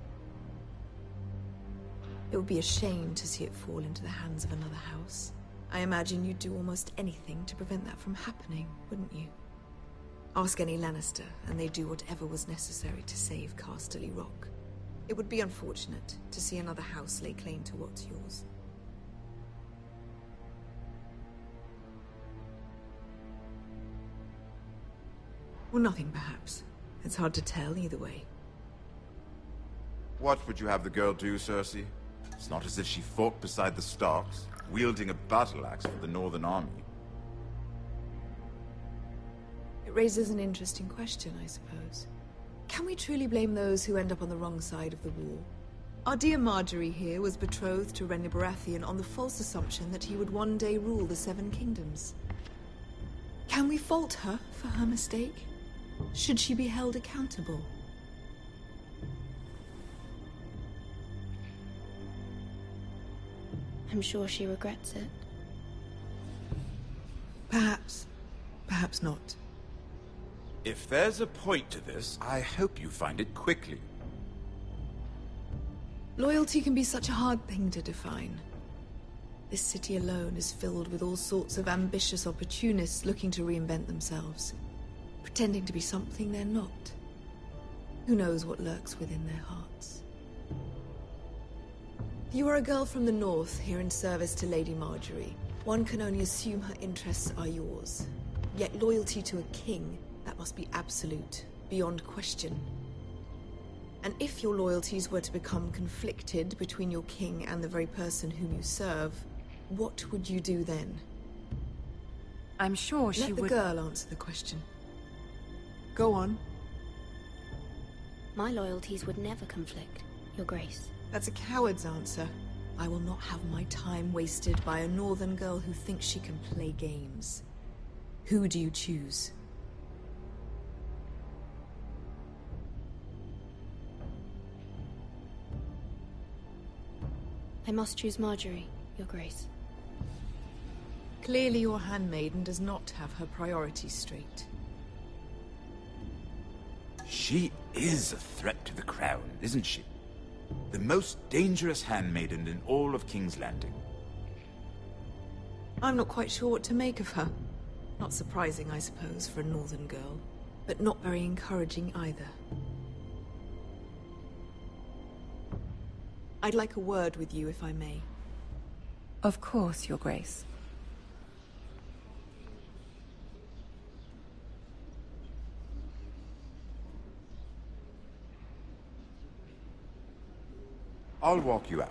It would be a shame to see it fall into the hands of another house. I imagine you'd do almost anything to prevent that from happening, wouldn't you? Ask any Lannister, and they'd do whatever was necessary to save Casterly Rock. It would be unfortunate to see another house lay claim to what's yours. Or nothing, perhaps. It's hard to tell either way. What would you have the girl do, Cersei? It's not as if she fought beside the Starks, wielding a battle axe for the Northern Army. It raises an interesting question, I suppose. Can we truly blame those who end up on the wrong side of the war? Our dear Marjorie here was betrothed to Renly Baratheon on the false assumption that he would one day rule the Seven Kingdoms. Can we fault her for her mistake? Should she be held accountable? I'm sure she regrets it. Perhaps. Perhaps not. If there's a point to this, I hope you find it quickly. Loyalty can be such a hard thing to define. This city alone is filled with all sorts of ambitious opportunists looking to reinvent themselves, pretending to be something they're not. Who knows what lurks within their hearts? You are a girl from the north, here in service to Lady Marjorie. One can only assume her interests are yours. Yet loyalty to a king, that must be absolute, beyond question. And if your loyalties were to become conflicted between your king and the very person whom you serve, what would you do then? I'm sure she would... Let the girl answer the question. Go on. My loyalties would never conflict, Your Grace. That's a coward's answer. I will not have my time wasted by a northern girl who thinks she can play games. Who do you choose? I must choose Marjorie, Your Grace. Clearly your handmaiden does not have her priorities straight. She is a threat to the crown, isn't she? The most dangerous handmaiden in all of King's Landing. I'm not quite sure what to make of her. Not surprising, I suppose, for a northern girl, but not very encouraging either. I'd like a word with you, if I may. Of course, Your Grace. I'll walk you out.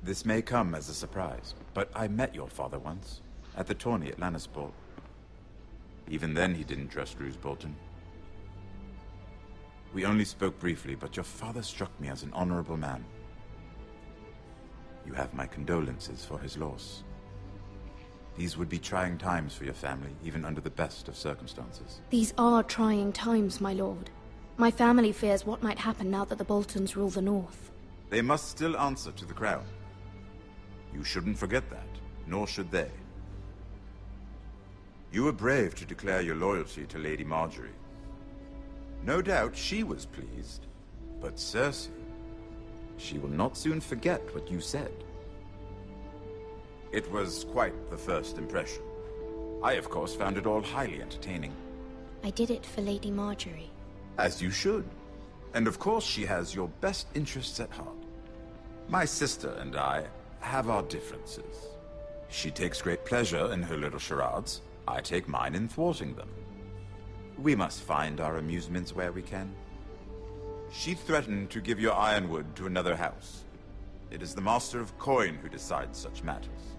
This may come as a surprise, but I met your father once, at the tourney at Lannisport. Even then he didn't trust Roose Bolton. We only spoke briefly, but your father struck me as an honorable man. You have my condolences for his loss. These would be trying times for your family, even under the best of circumstances. These are trying times, my lord. My family fears what might happen now that the Boltons rule the north. They must still answer to the crown. You shouldn't forget that, nor should they. You were brave to declare your loyalty to Lady Marjorie. No doubt she was pleased, but Cersei, she will not soon forget what you said. It was quite the first impression. I, of course, found it all highly entertaining. I did it for Lady Marjorie. As you should. And of course she has your best interests at heart. My sister and I have our differences. She takes great pleasure in her little charades. I take mine in thwarting them. We must find our amusements where we can. She threatened to give your ironwood to another house. It is the Master of Coin who decides such matters.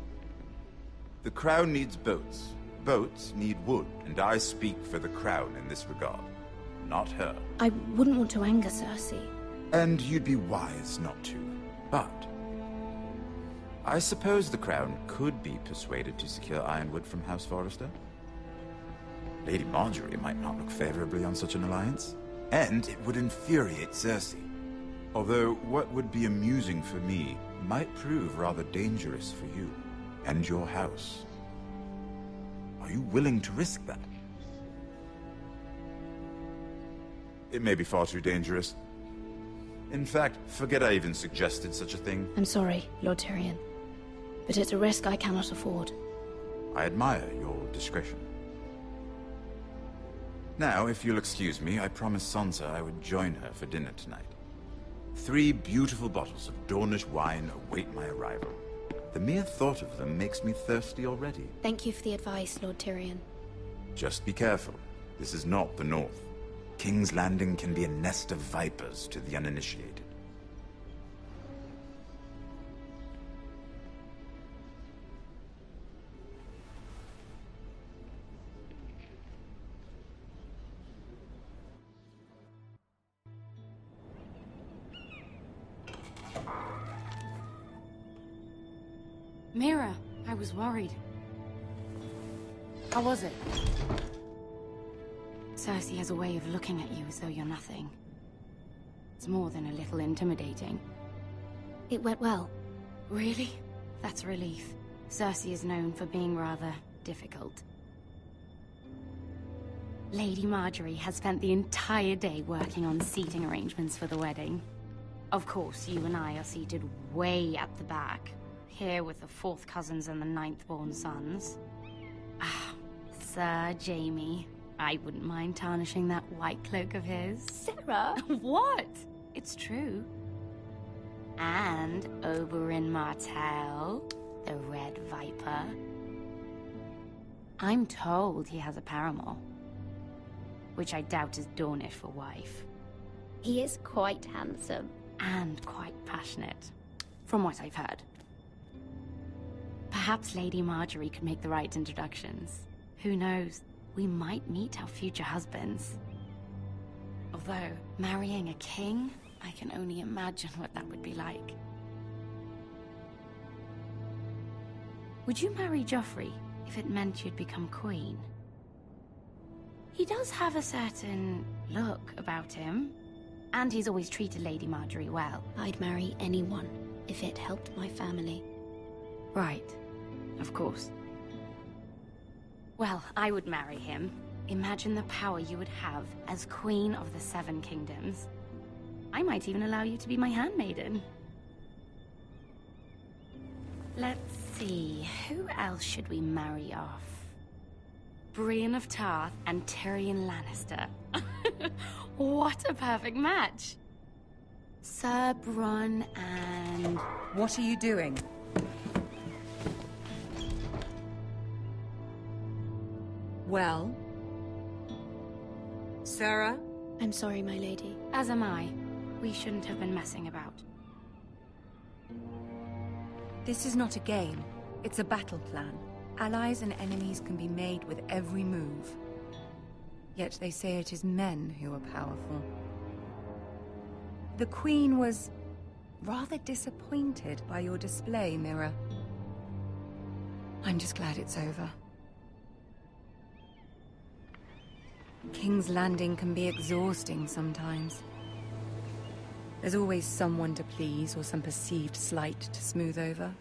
The crown needs boats. Boats need wood, and I speak for the crown in this regard, not her. I wouldn't want to anger Cersei. And you'd be wise not to. But I suppose the crown could be persuaded to secure ironwood from House Forrester. Lady Marjorie might not look favorably on such an alliance, and it would infuriate Cersei. Although what would be amusing for me might prove rather dangerous for you and your house. Are you willing to risk that? It may be far too dangerous. In fact, forget I even suggested such a thing. I'm sorry, Lord Tyrion, but it's a risk I cannot afford. I admire your discretion. Now, if you'll excuse me, I promised Sansa I would join her for dinner tonight. 3 beautiful bottles of Dornish wine await my arrival. The mere thought of them makes me thirsty already. Thank you for the advice, Lord Tyrion. Just be careful. This is not the North. King's Landing can be a nest of vipers to the uninitiated. Mira, I was worried. How was it? Cersei has a way of looking at you as though you're nothing. It's more than a little intimidating. It went well. Really? That's a relief. Cersei is known for being rather difficult. Lady Marjorie has spent the entire day working on seating arrangements for the wedding. Of course, you and I are seated way at the back. Here with the 4th cousins and the 9th-born sons. Ah, Sir Jaime. I wouldn't mind tarnishing that white cloak of his. Sarah! What? It's true. And Oberyn Martell, the Red Viper. I'm told he has a paramour. Which I doubt is Dornish for wife. He is quite handsome. And quite passionate, from what I've heard. Perhaps Lady Marjorie could make the right introductions. Who knows? We might meet our future husbands. Although, marrying a king, I can only imagine what that would be like. Would you marry Joffrey if it meant you'd become queen? He does have a certain look about him, and he's always treated Lady Marjorie well. I'd marry anyone if it helped my family. Right. Of course. Well, I would marry him. Imagine the power you would have as Queen of the 7 Kingdoms. I might even allow you to be my handmaiden. Let's see, who else should we marry off? Brienne of Tarth and Tyrion Lannister. What a perfect match! Sir Bronn and... What are you doing? Well? Sarah? I'm sorry, my lady. As am I. We shouldn't have been messing about. This is not a game. It's a battle plan. Allies and enemies can be made with every move. Yet they say it is men who are powerful. The Queen was rather disappointed by your display, Mira. I'm just glad it's over. King's Landing can be exhausting sometimes. There's always someone to please or some perceived slight to smooth over.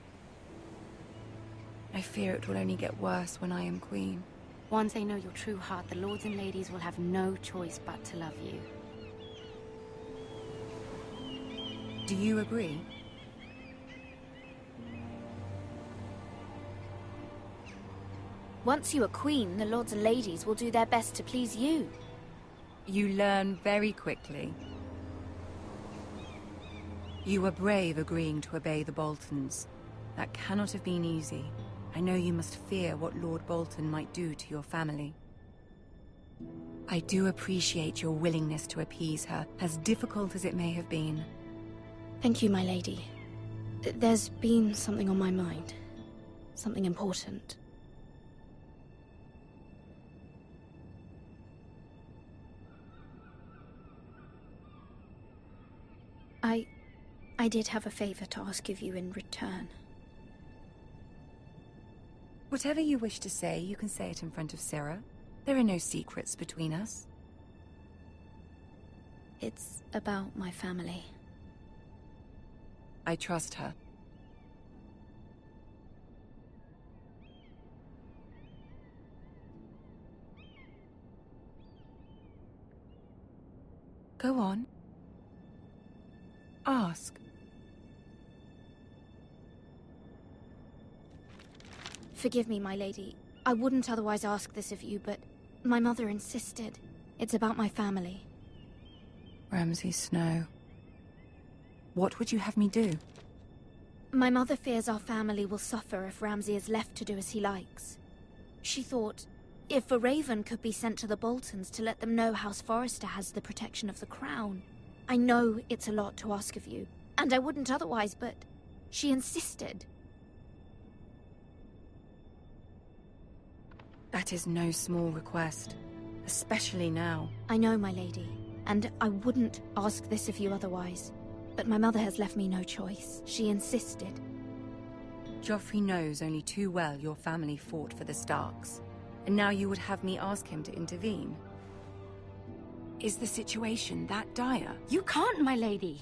I fear it will only get worse when I am queen. Once they know your true heart, the lords and ladies will have no choice but to love you. Do you agree? Once you are queen, the lords and ladies will do their best to please you. You learn very quickly. You were brave agreeing to obey the Boltons. That cannot have been easy. I know you must fear what Lord Bolton might do to your family. I do appreciate your willingness to appease her, as difficult as it may have been. Thank you, my lady. There's been something on my mind. Something important. I did have a favor to ask of you in return. Whatever you wish to say, you can say it in front of Sarah. There are no secrets between us. It's about my family. I trust her. Go on. Ask. Forgive me, my lady. I wouldn't otherwise ask this of you, but my mother insisted. It's about my family. Ramsay Snow. What would you have me do? My mother fears our family will suffer if Ramsay is left to do as he likes. She thought, if a raven could be sent to the Boltons to let them know House Forrester has the protection of the crown. I know it's a lot to ask of you, and I wouldn't otherwise, but she insisted. That is no small request, especially now. I know, my lady, and I wouldn't ask this of you otherwise. But my mother has left me no choice. She insisted. Joffrey knows only too well your family fought for the Starks, and now you would have me ask him to intervene. Is the situation that dire? You can't, my lady.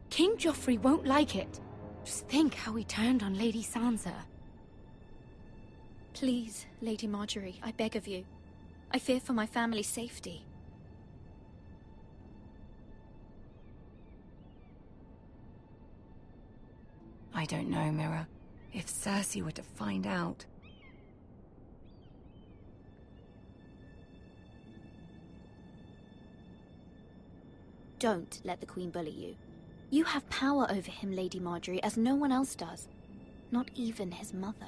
King Joffrey won't like it. Just think how he turned on Lady Sansa. Please, Lady Marjorie, I beg of you. I fear for my family's safety. I don't know, Mira. If Cersei were to find out... Don't let the Queen bully you. You have power over him, Lady Marjorie, as no one else does. Not even his mother.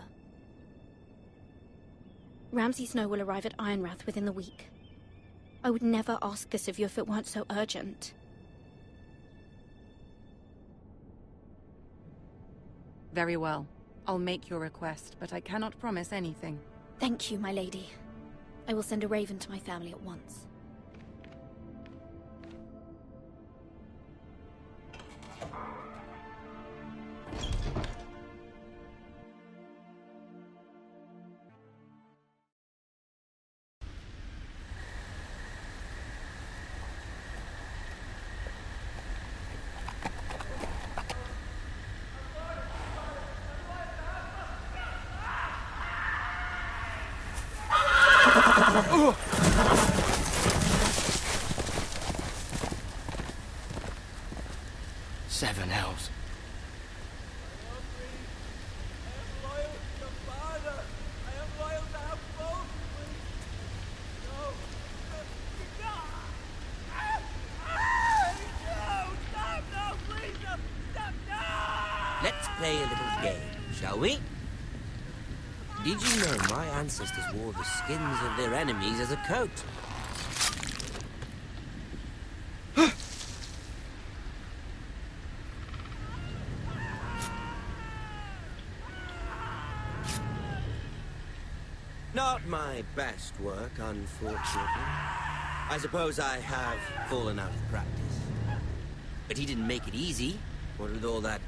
Ramsay Snow will arrive at Ironrath within the week. I would never ask this of you if it weren't so urgent. Very well. I'll make your request, but I cannot promise anything. Thank you, my lady. I will send a raven to my family at once. Seven hells. Let's play a little game, shall we? Did you know my ancestors wore the skins of their enemies as a coat? Not my best work, unfortunately. I suppose I have fallen out of practice. But he didn't make it easy, what with all that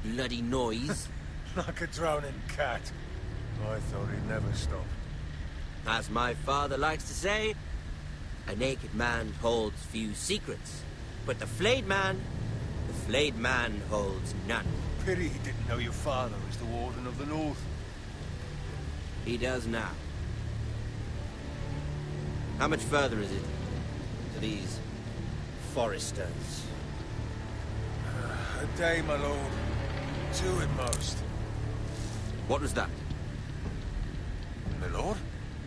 bloody noise. Like a drowning cat. I thought he'd never stop. As my father likes to say, a naked man holds few secrets, but the flayed man Blade man holds none. Pity he didn't know your father was the Warden of the North. He does now. How much further is it to these foresters? A day, my lord. 2 at most. What was that? My lord?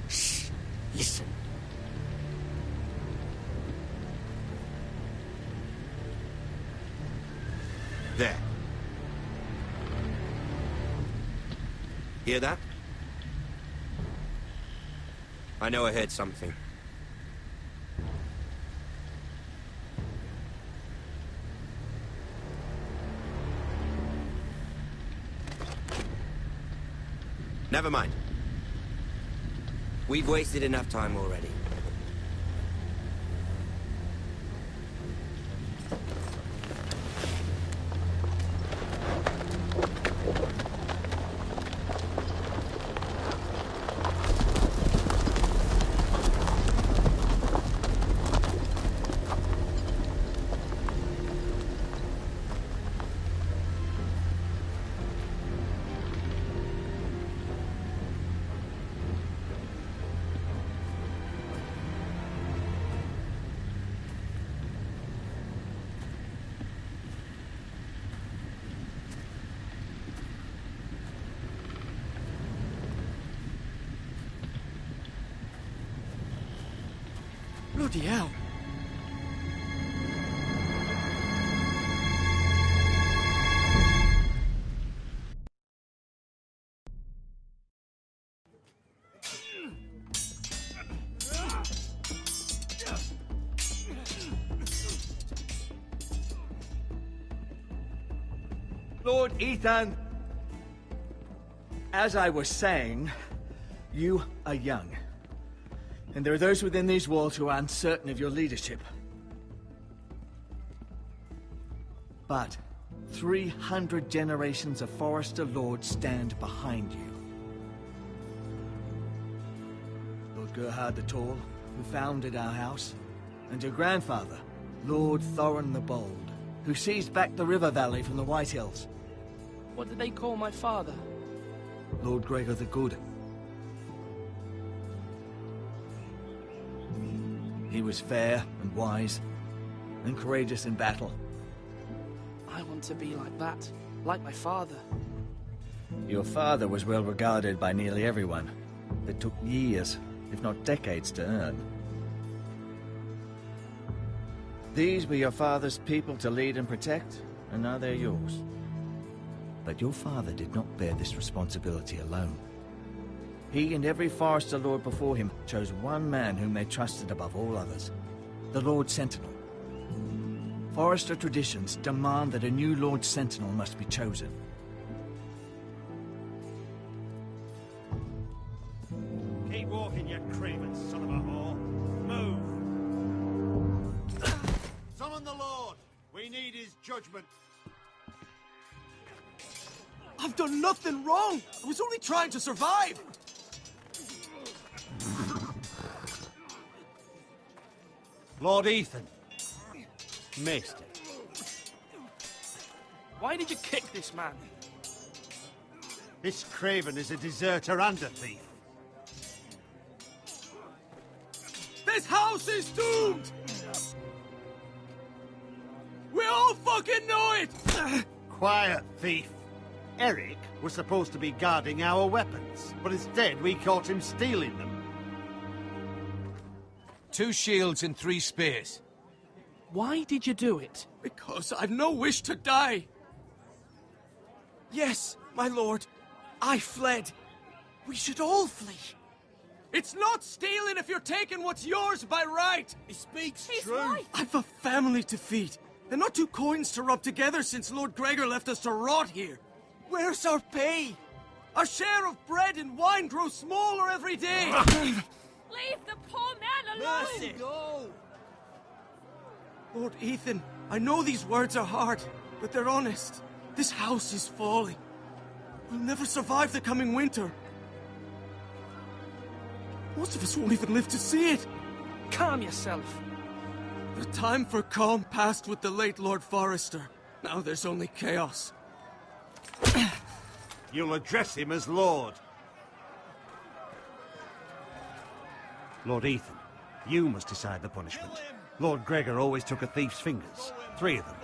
Shh! Listen. There. Hear that? I know I heard something. Never mind. We've wasted enough time already. Bloody hell. Lord Ethan! As I was saying, you are young. And there are those within these walls who are uncertain of your leadership. But 300 generations of Forester Lords stand behind you. Lord Gerhard the Tall, who founded our house, and your grandfather, Lord Thorin the Bold, who seized back the river valley from the White Hills. What did they call my father? Lord Gregor the Good. He was fair and wise, and courageous in battle. I want to be like that, like my father. Your father was well regarded by nearly everyone. It took years, if not decades, to earn. These were your father's people to lead and protect, and now they're yours. But your father did not bear this responsibility alone. He and every Forester Lord before him chose one man whom they trusted above all others, the Lord Sentinel. Forester traditions demand that a new Lord Sentinel must be chosen. Keep walking, you craven son of a whore. Move! Summon the Lord! We need his judgment. I've done nothing wrong! I was only trying to survive! Lord Ethan. Missed it. Why did you kick this man? This craven is a deserter and a thief. This house is doomed! We all fucking know it! Quiet, thief. Eric was supposed to be guarding our weapons, but instead we caught him stealing them. 2 shields and 3 spears. Why did you do it? Because I've no wish to die. Yes, my lord. I fled. We should all flee. It's not stealing if you're taking what's yours by right. He speaks He's true. right. I've a family to feed, and not 2 coins to rub together since Lord Gregor left us to rot here. Where's our pay? Our share of bread and wine grows smaller every day. Leave the poor man alone! Mercy. Lord Ethan, I know these words are hard, but they're honest. This house is falling. We'll never survive the coming winter. Most of us won't even live to see it. Calm yourself. The time for calm passed with the late Lord Forester. Now there's only chaos. You'll address him as Lord. Lord Ethan, you must decide the punishment. Lord Gregor always took a thief's fingers. 3 of them.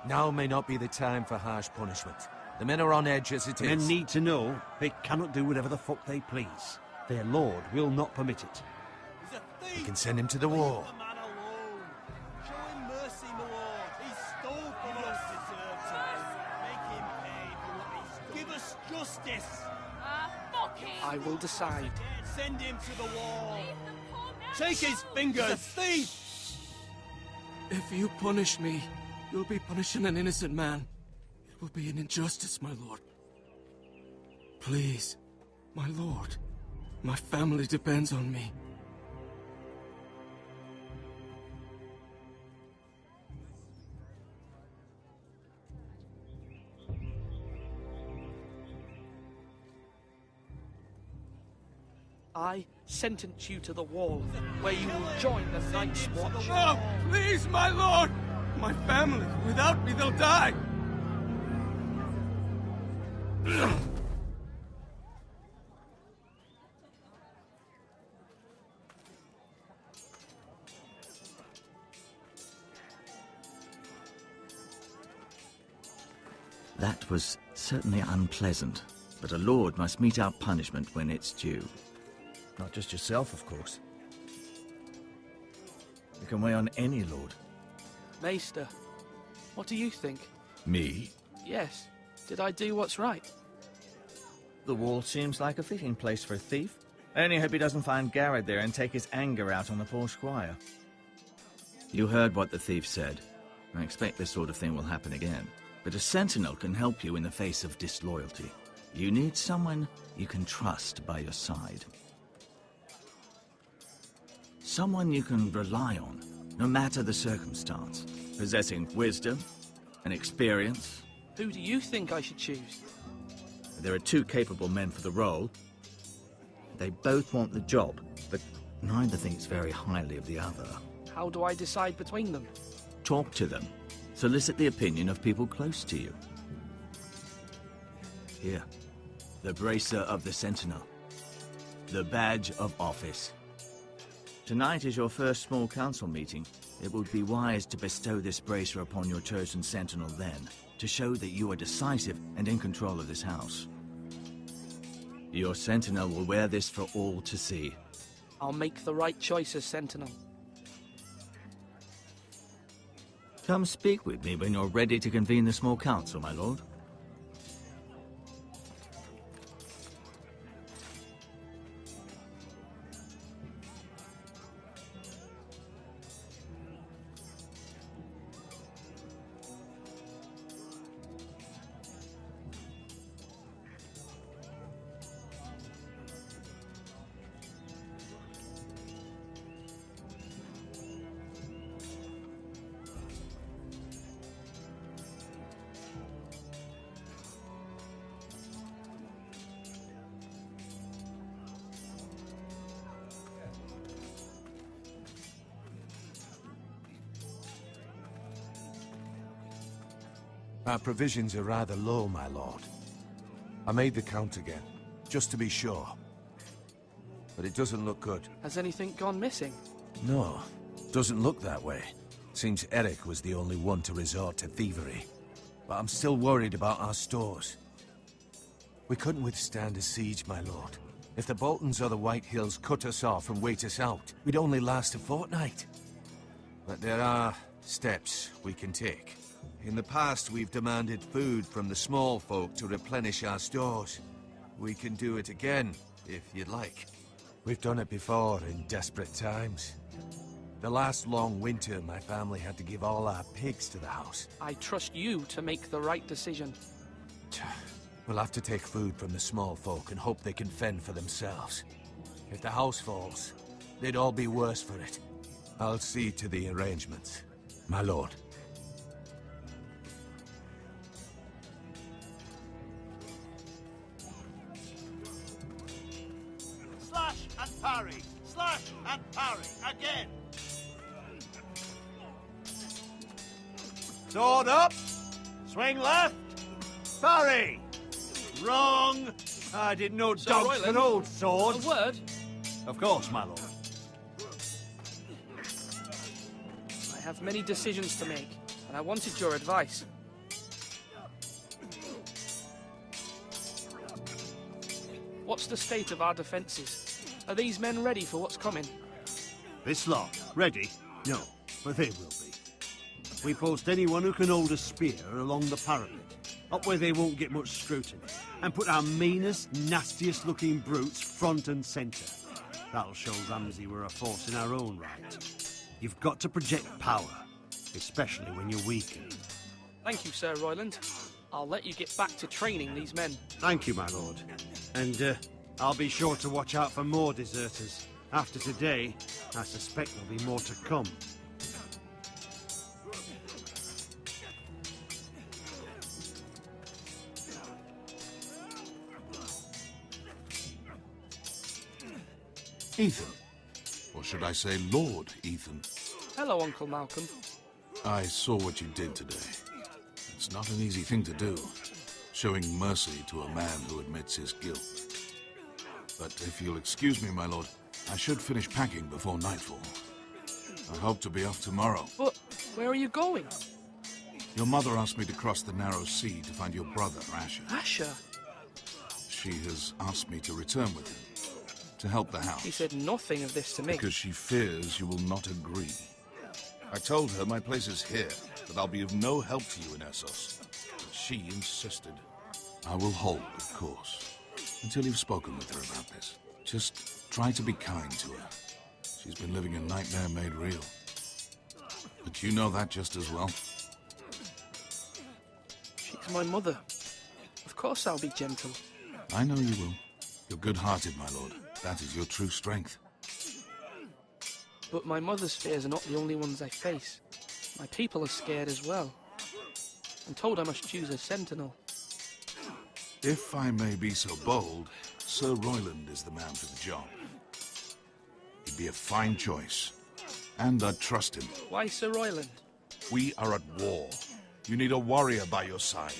Now may not be the time for harsh punishment. The men are on edge as it is. Men need to know they cannot do whatever the fuck they please. Their lord will not permit it. We can send him to the wall. Show him mercy, my lord. He stole from us. Make him pay for what he stole. Give us justice. Fuck him! I will decide. Send him to the wall. Take his fingers. He's a thief. If you punish me, you'll be punishing an innocent man. It will be an injustice, my lord. Please, my lord. My family depends on me. I sentence you to the wall, where you will join the Night's Watch. No! Please, my lord! My family, without me, they'll die! That was certainly unpleasant, but a lord must mete out punishment when it's due. Not just yourself, of course. You can weigh on any lord. Maester, what do you think? Me? Yes. Did I do what's right? The wall seems like a fitting place for a thief. I only hope he doesn't find Garrett there and take his anger out on the poor squire. You heard what the thief said. I expect this sort of thing will happen again. But a sentinel can help you in the face of disloyalty. You need someone you can trust by your side. Someone you can rely on, no matter the circumstance. Possessing wisdom and experience. Who do you think I should choose? There are 2 capable men for the role. They both want the job, but neither thinks very highly of the other. How do I decide between them? Talk to them. Solicit the opinion of people close to you. Here, the bracer of the Sentinel. The badge of office. Tonight is your first small council meeting. It would be wise to bestow this bracer upon your chosen Sentinel then, to show that you are decisive and in control of this house. Your Sentinel will wear this for all to see. I'll make the right choice as Sentinel. Come speak with me when you're ready to convene the small council, my lord. Our provisions are rather low, my lord. I made the count again, just to be sure. But it doesn't look good. Has anything gone missing? No, doesn't look that way. Seems Eric was the only one to resort to thievery. But I'm still worried about our stores. We couldn't withstand a siege, my lord. If the Boltons or the White Hills cut us off and wait us out, we'd only last a fortnight. But there are steps we can take. In the past, we've demanded food from the small folk to replenish our stores. We can do it again, if you'd like. We've done it before in desperate times. The last long winter, my family had to give all our pigs to the house. I trust you to make the right decision. We'll have to take food from the small folk and hope they can fend for themselves. If the house falls, they'd all be worse for it. I'll see to the arrangements, my lord. Slash and parry. Slash and parry. Again. Sword up. Swing left. Parry. Wrong. I didn't know Sir dogs Royland, could hold swords. A word? Of course, my lord. I have many decisions to make, and I wanted your advice. What's the state of our defences? Are these men ready for what's coming? This lot, ready? No, but they will be. We post anyone who can hold a spear along the parapet, up where they won't get much scrutiny, and put our meanest, nastiest looking brutes front and centre. That'll show Ramsay we're a force in our own right. You've got to project power, especially when you're weakened. Thank you, Sir Royland. I'll let you get back to training these men. Thank you, my lord. And I'll be sure to watch out for more deserters. After today, I suspect there'll be more to come. Ethan. Or should I say Lord Ethan? Hello, Uncle Malcolm. I saw what you did today. It's not an easy thing to do, showing mercy to a man who admits his guilt. But if you'll excuse me, my lord, I should finish packing before nightfall. I hope to be off tomorrow. But where are you going? Your mother asked me to cross the narrow sea to find your brother, Asher. Asher? She has asked me to return with him, to help the house. She said nothing of this to me. Because she fears you will not agree. I told her my place is here, that I'll be of no help to you in Essos. But she insisted. I will hold, of course, until you've spoken with her about this. Just try to be kind to her. She's been living a nightmare made real. But you know that just as well. She's my mother. Of course I'll be gentle. I know you will. You're good-hearted, my lord. That is your true strength. But my mother's fears are not the only ones I face. My people are scared as well. I'm told I must choose a sentinel. If I may be so bold, Sir Royland is the man for the job. He'd be a fine choice. And I'd trust him. Why Sir Royland? We are at war. You need a warrior by your side.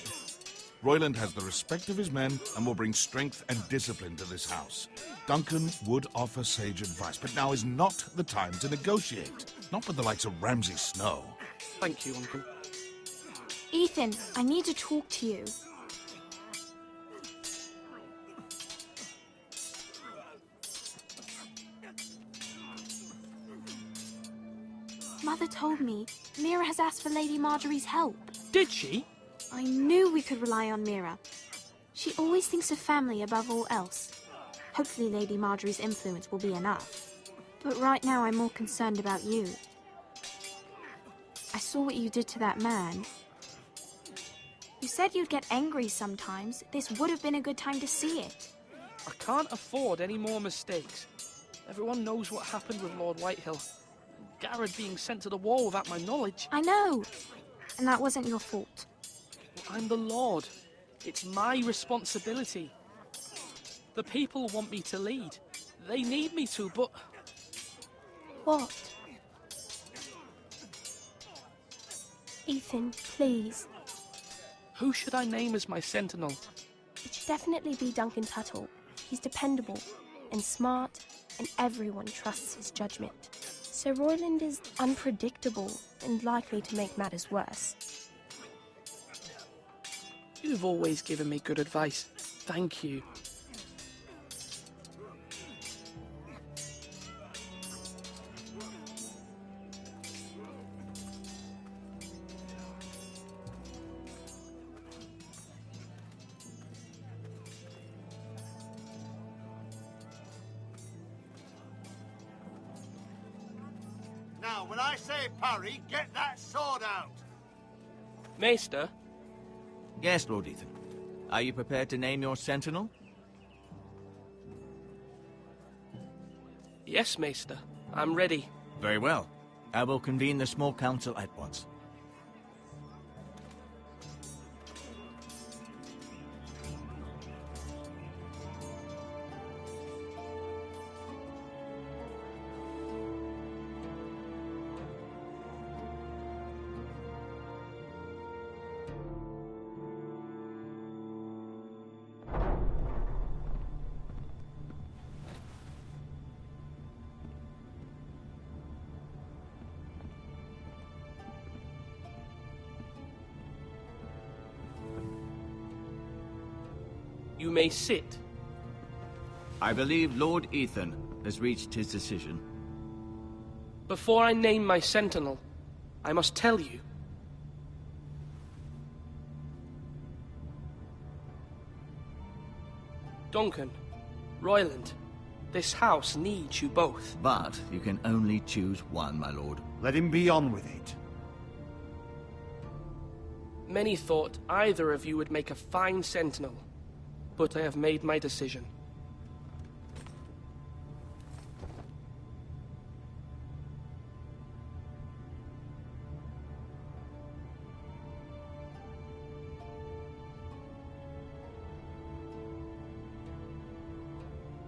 Royland has the respect of his men and will bring strength and discipline to this house. Duncan would offer sage advice, but now is not the time to negotiate. Not with the likes of Ramsay Snow. Thank you, Uncle. Ethan, I need to talk to you. Mother told me Mira has asked for Lady Marjorie's help. Did she? I knew we could rely on Mira. She always thinks of family above all else. Hopefully Lady Marjorie's influence will be enough. But right now I'm more concerned about you. I saw what you did to that man. You said you'd get angry sometimes. This would have been a good time to see it. I can't afford any more mistakes. Everyone knows what happened with Lord Whitehill. Garrett being sent to the war without my knowledge. I know. And that wasn't your fault. I'm the Lord. It's my responsibility. The people want me to lead. They need me to, but... What? Ethan, please. Who should I name as my sentinel? It should definitely be Duncan Tuttle. He's dependable and smart, and everyone trusts his judgment. Sir Royland is unpredictable and likely to make matters worse. You've always given me good advice. Thank you. Now, when I say parry, get that sword out! Maester? Yes, Lord Ethan. Are you prepared to name your sentinel? Yes, Maester. I'm ready. Very well. I will convene the small council at once. You may sit. I believe Lord Ethan has reached his decision. Before I name my sentinel, I must tell you. Duncan, Royland, this house needs you both. But you can only choose one, my lord. Let him be on with it. Many thought either of you would make a fine sentinel, but I have made my decision.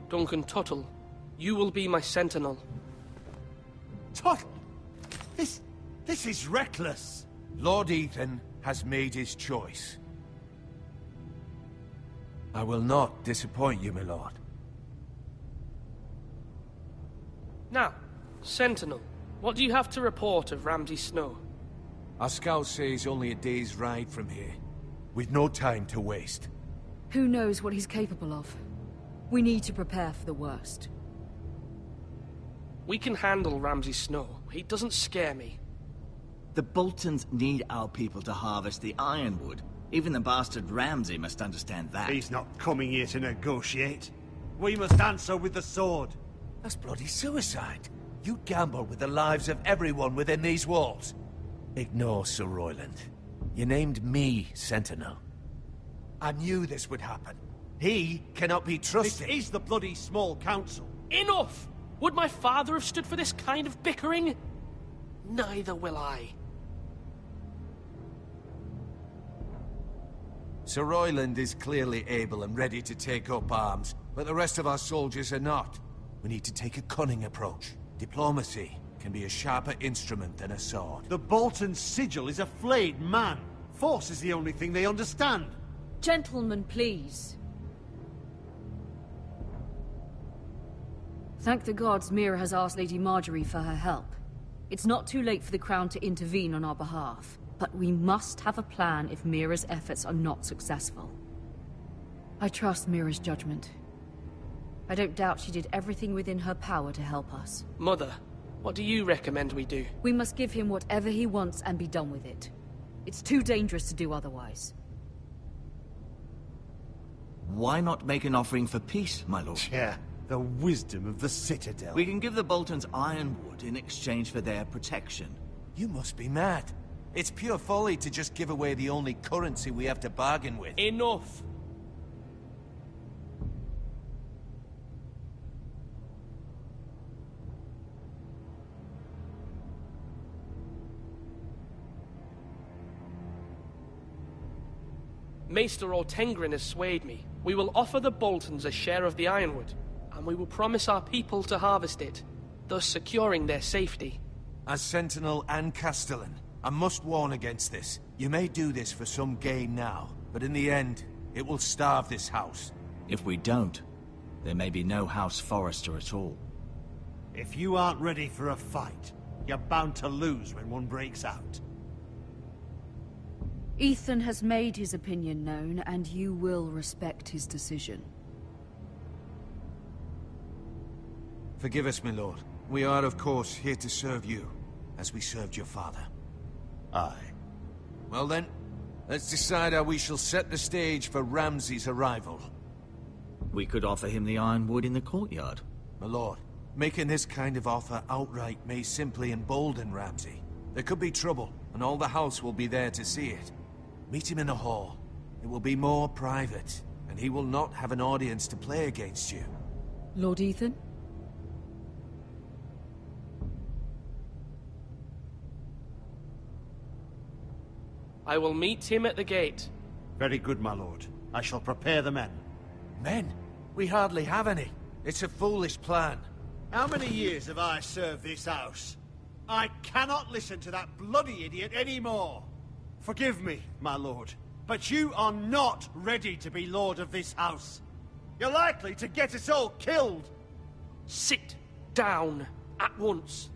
Duncan Tuttle, you will be my sentinel. Tuttle! This is reckless. Lord Ethan has made his choice. I will not disappoint you, my lord. Now, Sentinel, what do you have to report of Ramsay Snow? Our scouts say he's only a day's ride from here, with no time to waste. Who knows what he's capable of? We need to prepare for the worst. We can handle Ramsay Snow. He doesn't scare me. The Boltons need our people to harvest the ironwood. Even the bastard Ramsay must understand that. He's not coming here to negotiate. We must answer with the sword. That's bloody suicide. You gamble with the lives of everyone within these walls. Ignore Sir Royland. You named me Sentinel. I knew this would happen. He cannot be trusted. This is the bloody small council. Enough! Would my father have stood for this kind of bickering? Neither will I. Sir Royland is clearly able and ready to take up arms, but the rest of our soldiers are not. We need to take a cunning approach. Diplomacy can be a sharper instrument than a sword. The Bolton sigil is a flayed man. Force is the only thing they understand. Gentlemen, please. Thank the gods Mira has asked Lady Marjorie for her help. It's not too late for the Crown to intervene on our behalf, but we must have a plan if Mira's efforts are not successful. I trust Mira's judgment. I don't doubt she did everything within her power to help us. Mother, what do you recommend we do? We must give him whatever he wants and be done with it. It's too dangerous to do otherwise. Why not make an offering for peace, my lord? Yeah, the wisdom of the Citadel. We can give the Boltons ironwood in exchange for their protection. You must be mad. It's pure folly to just give away the only currency we have to bargain with. Enough! Maester Ortengrin has swayed me. We will offer the Boltons a share of the ironwood, and we will promise our people to harvest it, thus securing their safety. As Sentinel and Castellan, I must warn against this. You may do this for some gain now, but in the end, it will starve this house. If we don't, there may be no House Forrester at all. If you aren't ready for a fight, you're bound to lose when one breaks out. Ethan has made his opinion known, and you will respect his decision. Forgive us, my lord. We are, of course, here to serve you, as we served your father. Aye. Well then, let's decide how we shall set the stage for Ramsay's arrival. We could offer him the ironwood in the courtyard. My lord, making this kind of offer outright may simply embolden Ramsay. There could be trouble, and all the house will be there to see it. Meet him in the hall. It will be more private, and he will not have an audience to play against you. Lord Ethan? I will meet him at the gate. Very good, my lord. I shall prepare the men. Men? We hardly have any. It's a foolish plan. How many years have I served this house? I cannot listen to that bloody idiot anymore. Forgive me, my lord, but you are not ready to be lord of this house. You're likely to get us all killed. Sit down at once.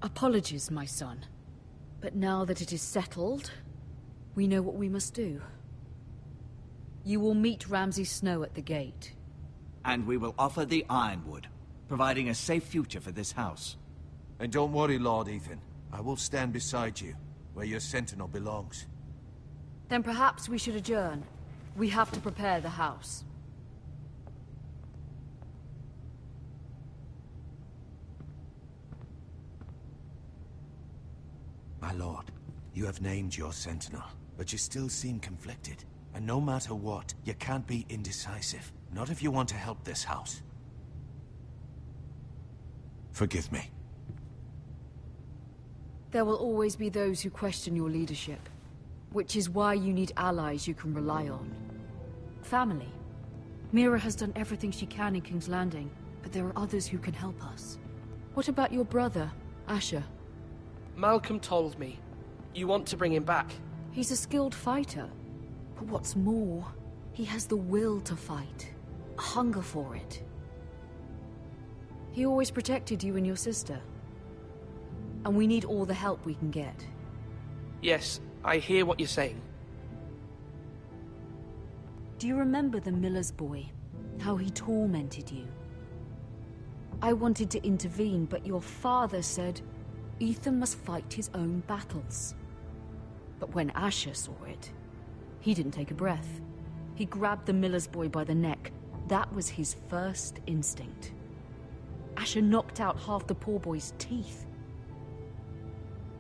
Apologies, my son. But now that it is settled, we know what we must do. You will meet Ramsay Snow at the gate. And we will offer the Ironwood, providing a safe future for this house. And don't worry, Lord Ethan. I will stand beside you, where your sentinel belongs. Then perhaps we should adjourn. We have to prepare the house. My lord, you have named your sentinel, but you still seem conflicted. And no matter what, you can't be indecisive. Not if you want to help this house. Forgive me. There will always be those who question your leadership, which is why you need allies you can rely on. Family. Mira has done everything she can in King's Landing, but there are others who can help us. What about your brother, Asher? Malcolm told me. You want to bring him back? He's a skilled fighter. But what's more, he has the will to fight. A hunger for it. He always protected you and your sister. And we need all the help we can get. Yes, I hear what you're saying. Do you remember the miller's boy? How he tormented you? I wanted to intervene, but your father said Ethan must fight his own battles. But when Asher saw it, he didn't take a breath. He grabbed the miller's boy by the neck. That was his first instinct. Asher knocked out half the poor boy's teeth.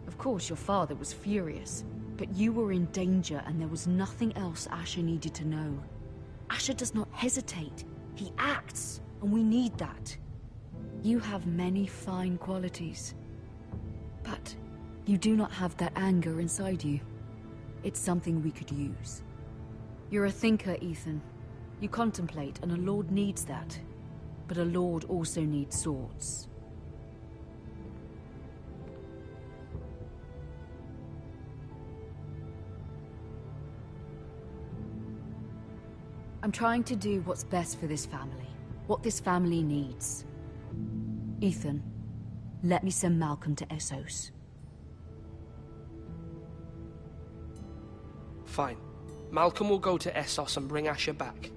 Of course, your father was furious, but you were in danger and there was nothing else Asher needed to know. Asher does not hesitate. He acts, and we need that. You have many fine qualities, but you do not have that anger inside you. It's something we could use. You're a thinker, Ethan. You contemplate, and a lord needs that. But a lord also needs swords. I'm trying to do what's best for this family. What this family needs. Ethan, let me send Malcolm to Essos. Fine. Malcolm will go to Essos and bring Asher back.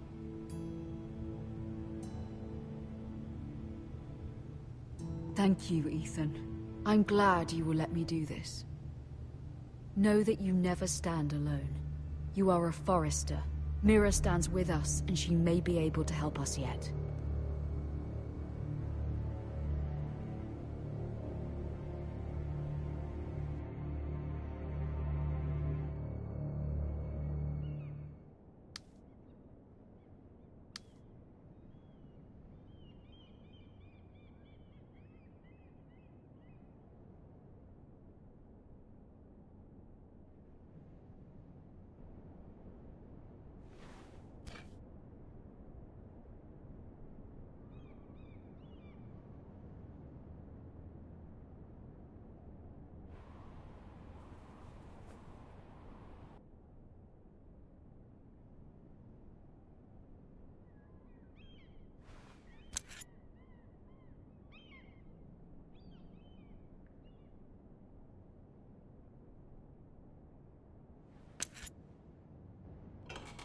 Thank you, Ethan. I'm glad you will let me do this. Know that you never stand alone. You are a Forester. Mira stands with us, and she may be able to help us yet.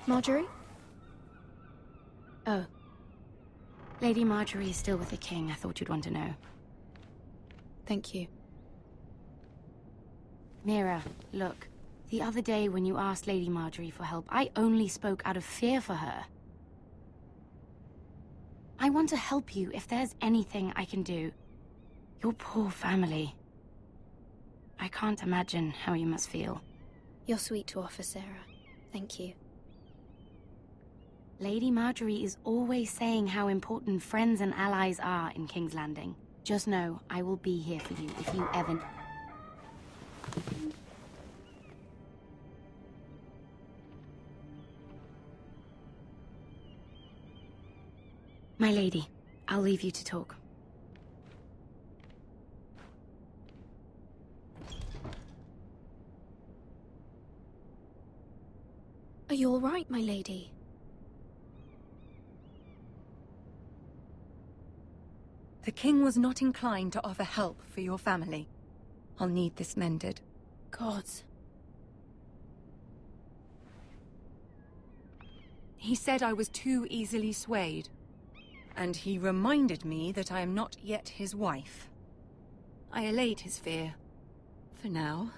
Marjorie? Oh. Lady Marjorie is still with the king. I thought you'd want to know. Thank you. Mira, look. The other day when you asked Lady Marjorie for help, I only spoke out of fear for her. I want to help you if there's anything I can do. Your poor family. I can't imagine how you must feel. You're sweet to offer, Sarah. Thank you. Lady Marjorie is always saying how important friends and allies are in King's Landing. Just know, I will be here for you if you ever... My lady, I'll leave you to talk. Are you all right, my lady? The king was not inclined to offer help for your family. I'll need this mended. Gods. He said I was too easily swayed. And he reminded me that I am not yet his wife. I allayed his fear. For now.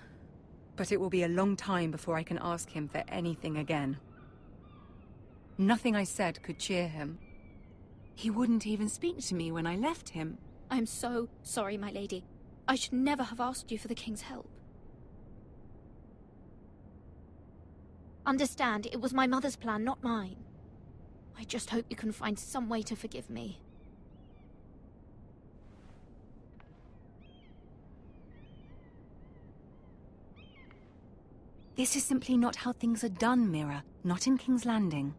But it will be a long time before I can ask him for anything again. Nothing I said could cheer him. He wouldn't even speak to me when I left him. I'm so sorry, my lady. I should never have asked you for the king's help. Understand, it was my mother's plan, not mine. I just hope you can find some way to forgive me. This is simply not how things are done, Mira. Not in King's Landing.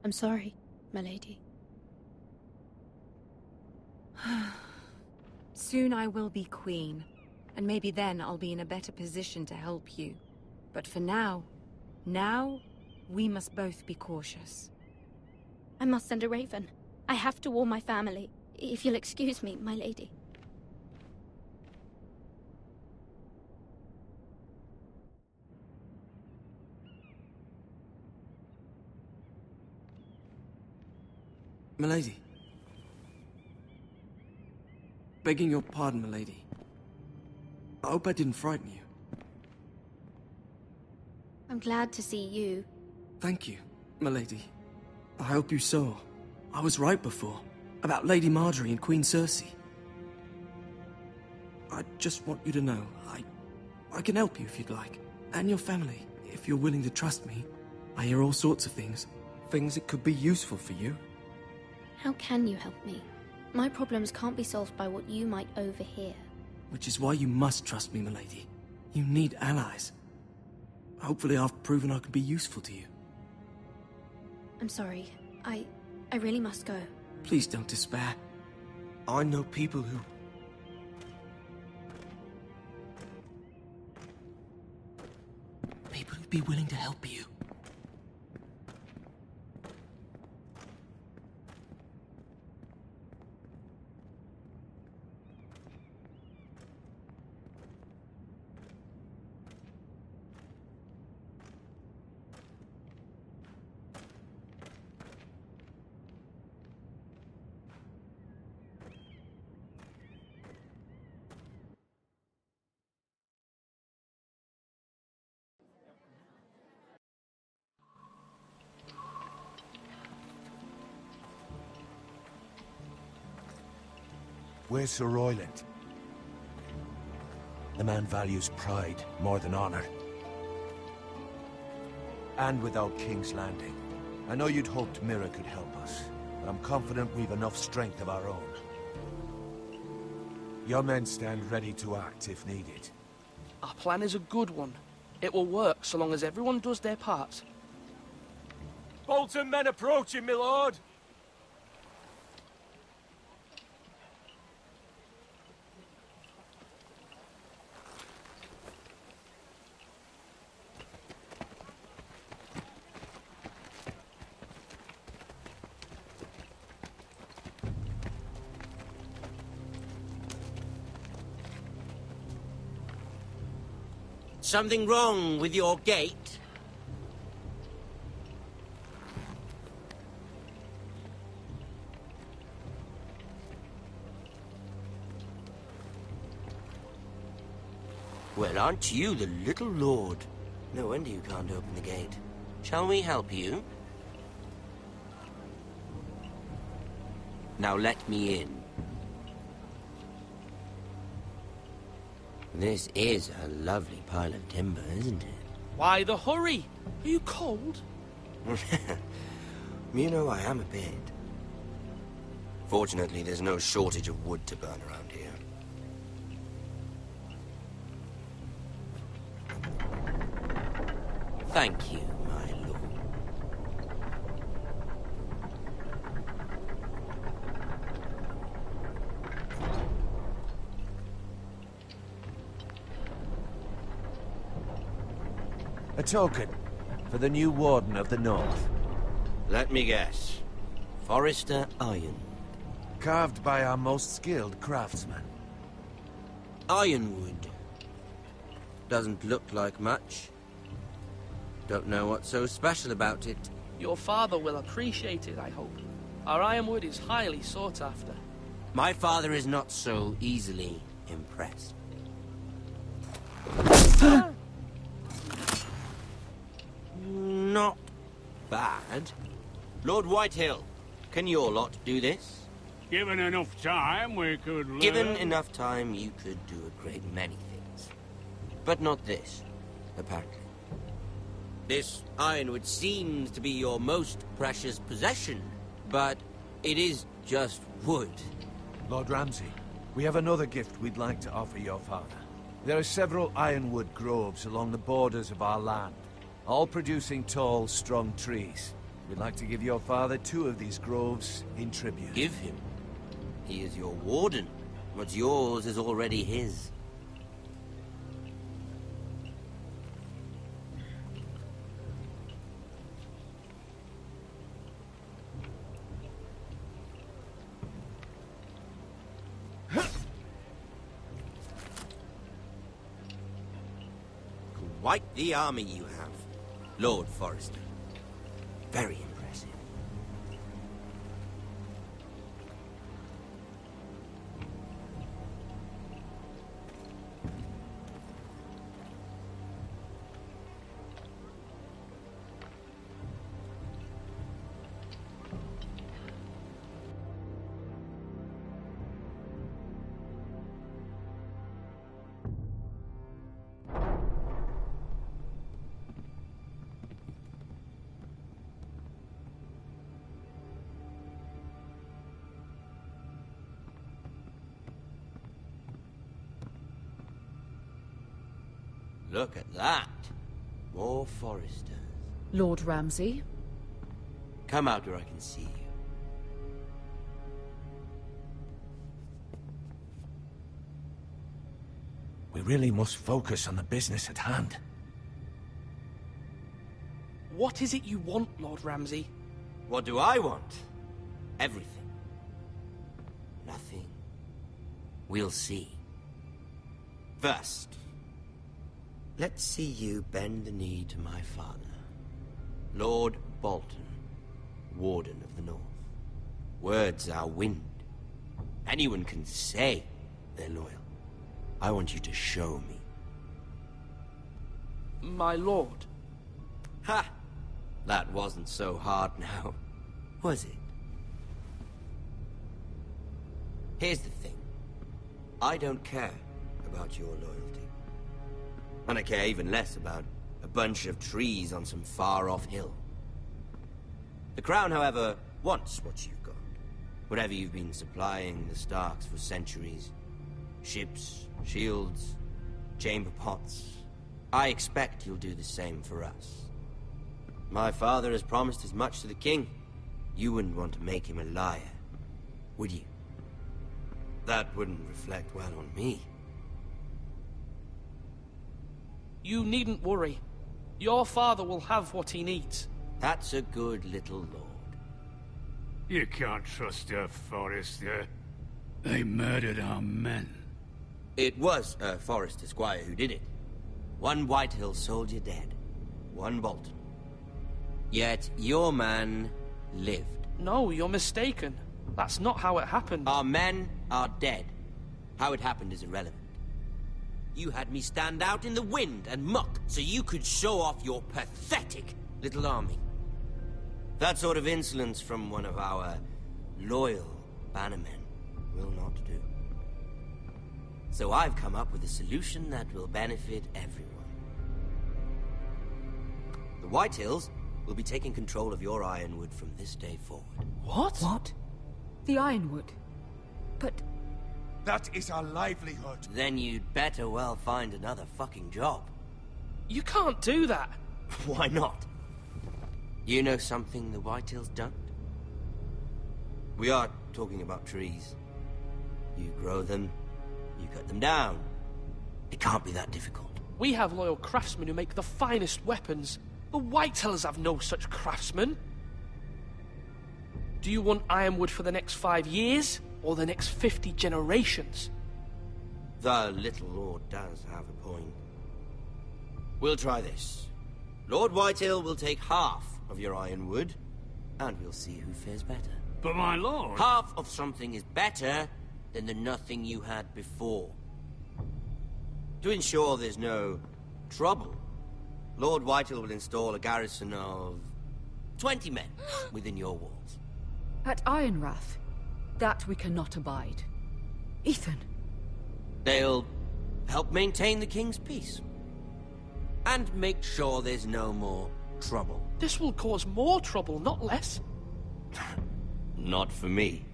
I'm sorry, my lady. Soon I will be queen, and maybe then I'll be in a better position to help you. But for now, we must both be cautious. I must send a raven. I have to warn my family. If you'll excuse me, my lady. Milady. Begging your pardon, milady. I hope I didn't frighten you. I'm glad to see you. Thank you, milady. I hope you saw. I was right before. About Lady Marjorie and Queen Cersei. I just want you to know, I can help you if you'd like. And your family, if you're willing to trust me. I hear all sorts of things. Things that could be useful for you. How can you help me? My problems can't be solved by what you might overhear. Which is why you must trust me, milady. You need allies. Hopefully I've proven I can be useful to you. I'm sorry. I really must go. Please don't despair. I know people who... People who'd be willing to help you. Where's Sir Royland? The man values pride more than honor. And without King's Landing. I know you'd hoped Mira could help us, but I'm confident we've enough strength of our own. Your men stand ready to act if needed. Our plan is a good one. It will work so long as everyone does their part. Bolton men approaching, my lord! Something wrong with your gate? Well, aren't you the little lord? No wonder you can't open the gate. Shall we help you? Now let me in. This is a lovely pile of timber, isn't it? Why the hurry? Are you cold? You know, I am a bit. Fortunately, there's no shortage of wood to burn around here. Thank you, my lord. A token for the new Warden of the North. Let me guess. Forrester Iron. Carved by our most skilled craftsman. Ironwood. Doesn't look like much. Don't know what's so special about it. Your father will appreciate it, I hope. Our ironwood is highly sought after. My father is not so easily impressed. Not bad. Lord Whitehill, can your lot do this? Given enough time, we could learn. Given enough time, you could do a great many things. But not this, apparently. This ironwood seems to be your most precious possession, but it is just wood. Lord Ramsay, we have another gift we'd like to offer your father. There are several ironwood groves along the borders of our land, all producing tall, strong trees. We'd like to give your father 2 of these groves in tribute. Give him? He is your warden. What's yours is already his. Quite the army you have, Lord Forrester. Very impressive. Look at that. More Forresters. Lord Ramsay? Come out where I can see you. We really must focus on the business at hand. What is it you want, Lord Ramsay? What do I want? Everything. Nothing. We'll see. First, let's see you bend the knee to my father, Lord Bolton, Warden of the North. Words are wind. Anyone can say they're loyal. I want you to show me. My lord. Ha! That wasn't so hard now, was it? Here's the thing. I don't care about your loyalty. And I care even less about a bunch of trees on some far-off hill. The Crown, however, wants what you've got. Whatever you've been supplying the Starks for centuries. Ships, shields, chamber pots. I expect you'll do the same for us. My father has promised as much to the king. You wouldn't want to make him a liar, would you? That wouldn't reflect well on me. You needn't worry. Your father will have what he needs. That's a good little lord. You can't trust her, Forrester. They murdered our men. It was a Forrester squire who did it. One Whitehill soldier dead. One Bolton. Yet your man lived. No, you're mistaken. That's not how it happened. Our men are dead. How it happened is irrelevant. You had me stand out in the wind and muck so you could show off your pathetic little army. That sort of insolence from one of our loyal bannermen will not do. So I've come up with a solution that will benefit everyone. The Whitehills will be taking control of your ironwood from this day forward. What? What? The ironwood? But... That is our livelihood. Then you'd better well find another fucking job. You can't do that. Why not? You know something the Whitehills don't? We are talking about trees. You grow them, you cut them down. It can't be that difficult. We have loyal craftsmen who make the finest weapons. The Whitehills have no such craftsmen. Do you want ironwood for the next 5 years, or the next 50 generations? The little lord does have a point. We'll try this. Lord Whitehill will take half of your ironwood, and we'll see who fares better. But my lord... Half of something is better than the nothing you had before. To ensure there's no trouble, Lord Whitehill will install a garrison of 20 men within your walls. At Ironrath? That we cannot abide. Ethan. They'll help maintain the king's peace. And make sure there's no more trouble. This will cause more trouble, not less. Not for me.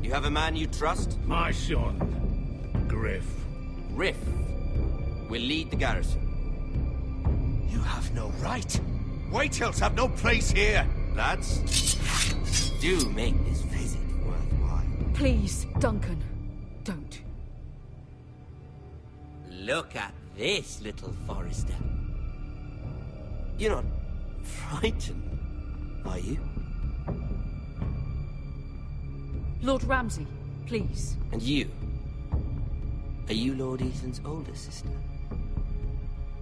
You have a man you trust? My son, Griff. Griff will lead the garrison. You have no right. Whitehills have no place here. Lads, do make this visit worthwhile. Please, Duncan, don't. Look at this, little Forrester. You're not frightened, are you? Lord Ramsay, please. And you? Are you Lord Ethan's older sister?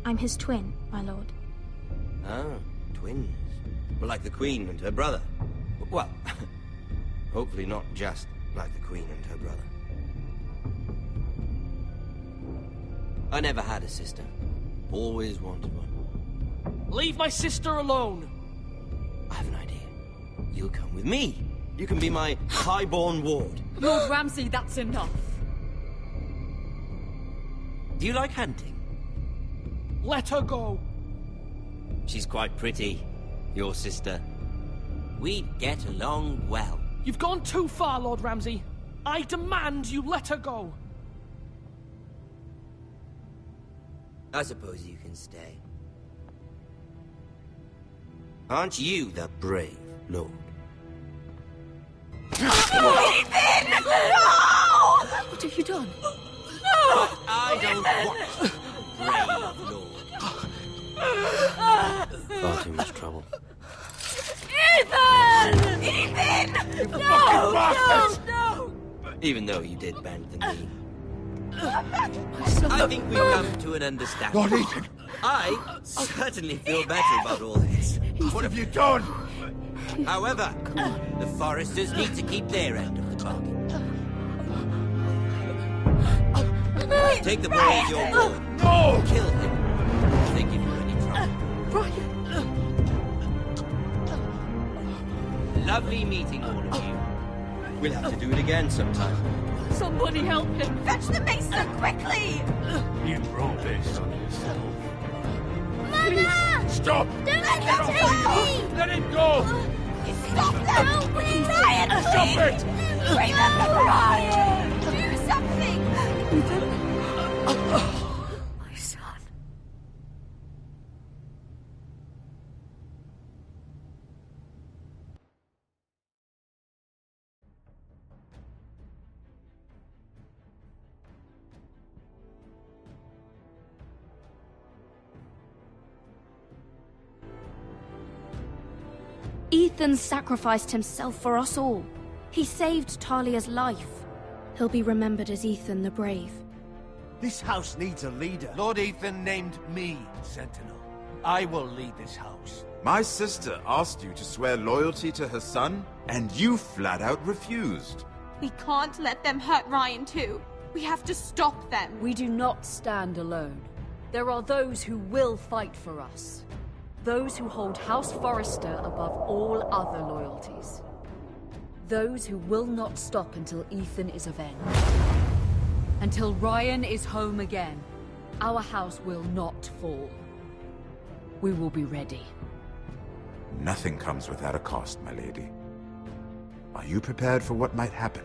I'm his twin, my lord. Ah, twins. Well, like the Queen and her brother. Well, hopefully not just like the Queen and her brother. I never had a sister. Always wanted one. Leave my sister alone! I have an idea. You'll come with me. You can be my highborn ward. Lord Ramsay, that's enough. Do you like hunting? Let her go. She's quite pretty, your sister. We'd get along well. You've gone too far, Lord Ramsay. I demand you let her go. I suppose you can stay. Aren't you the brave lord? Ethan! No! What have you done? But I don't want brave lord. Far too much trouble. Ethan! Ethan! No! No! Even though you did bend the knee. I think we've come to an understanding. Lord Ethan! I certainly feel better about all this. What have you done? However, the Foresters need to keep their end of the bargain. Take the boy as your ward. No! Kill him. If they give you any trouble. Brian! Lovely meeting all of you. We'll have to do it again sometime. Somebody help him! Fetch the mason quickly! You brought this on yourself. Mama! Stop! Don't let them take me! Let it go! Stop them! Please! Brian, please! Stop it! Remember Brian! Do something! My son. Ethan sacrificed himself for us all. He saved Talia's life. He'll be remembered as Ethan the Brave. This house needs a leader. Lord Ethan named me Sentinel. I will lead this house. My sister asked you to swear loyalty to her son, and you flat out refused. We can't let them hurt Ryan too. We have to stop them. We do not stand alone. There are those who will fight for us. Those who hold House Forrester above all other loyalties. Those who will not stop until Ethan is avenged. Until Ryan is home again, our house will not fall. We will be ready. Nothing comes without a cost, my lady. Are you prepared for what might happen?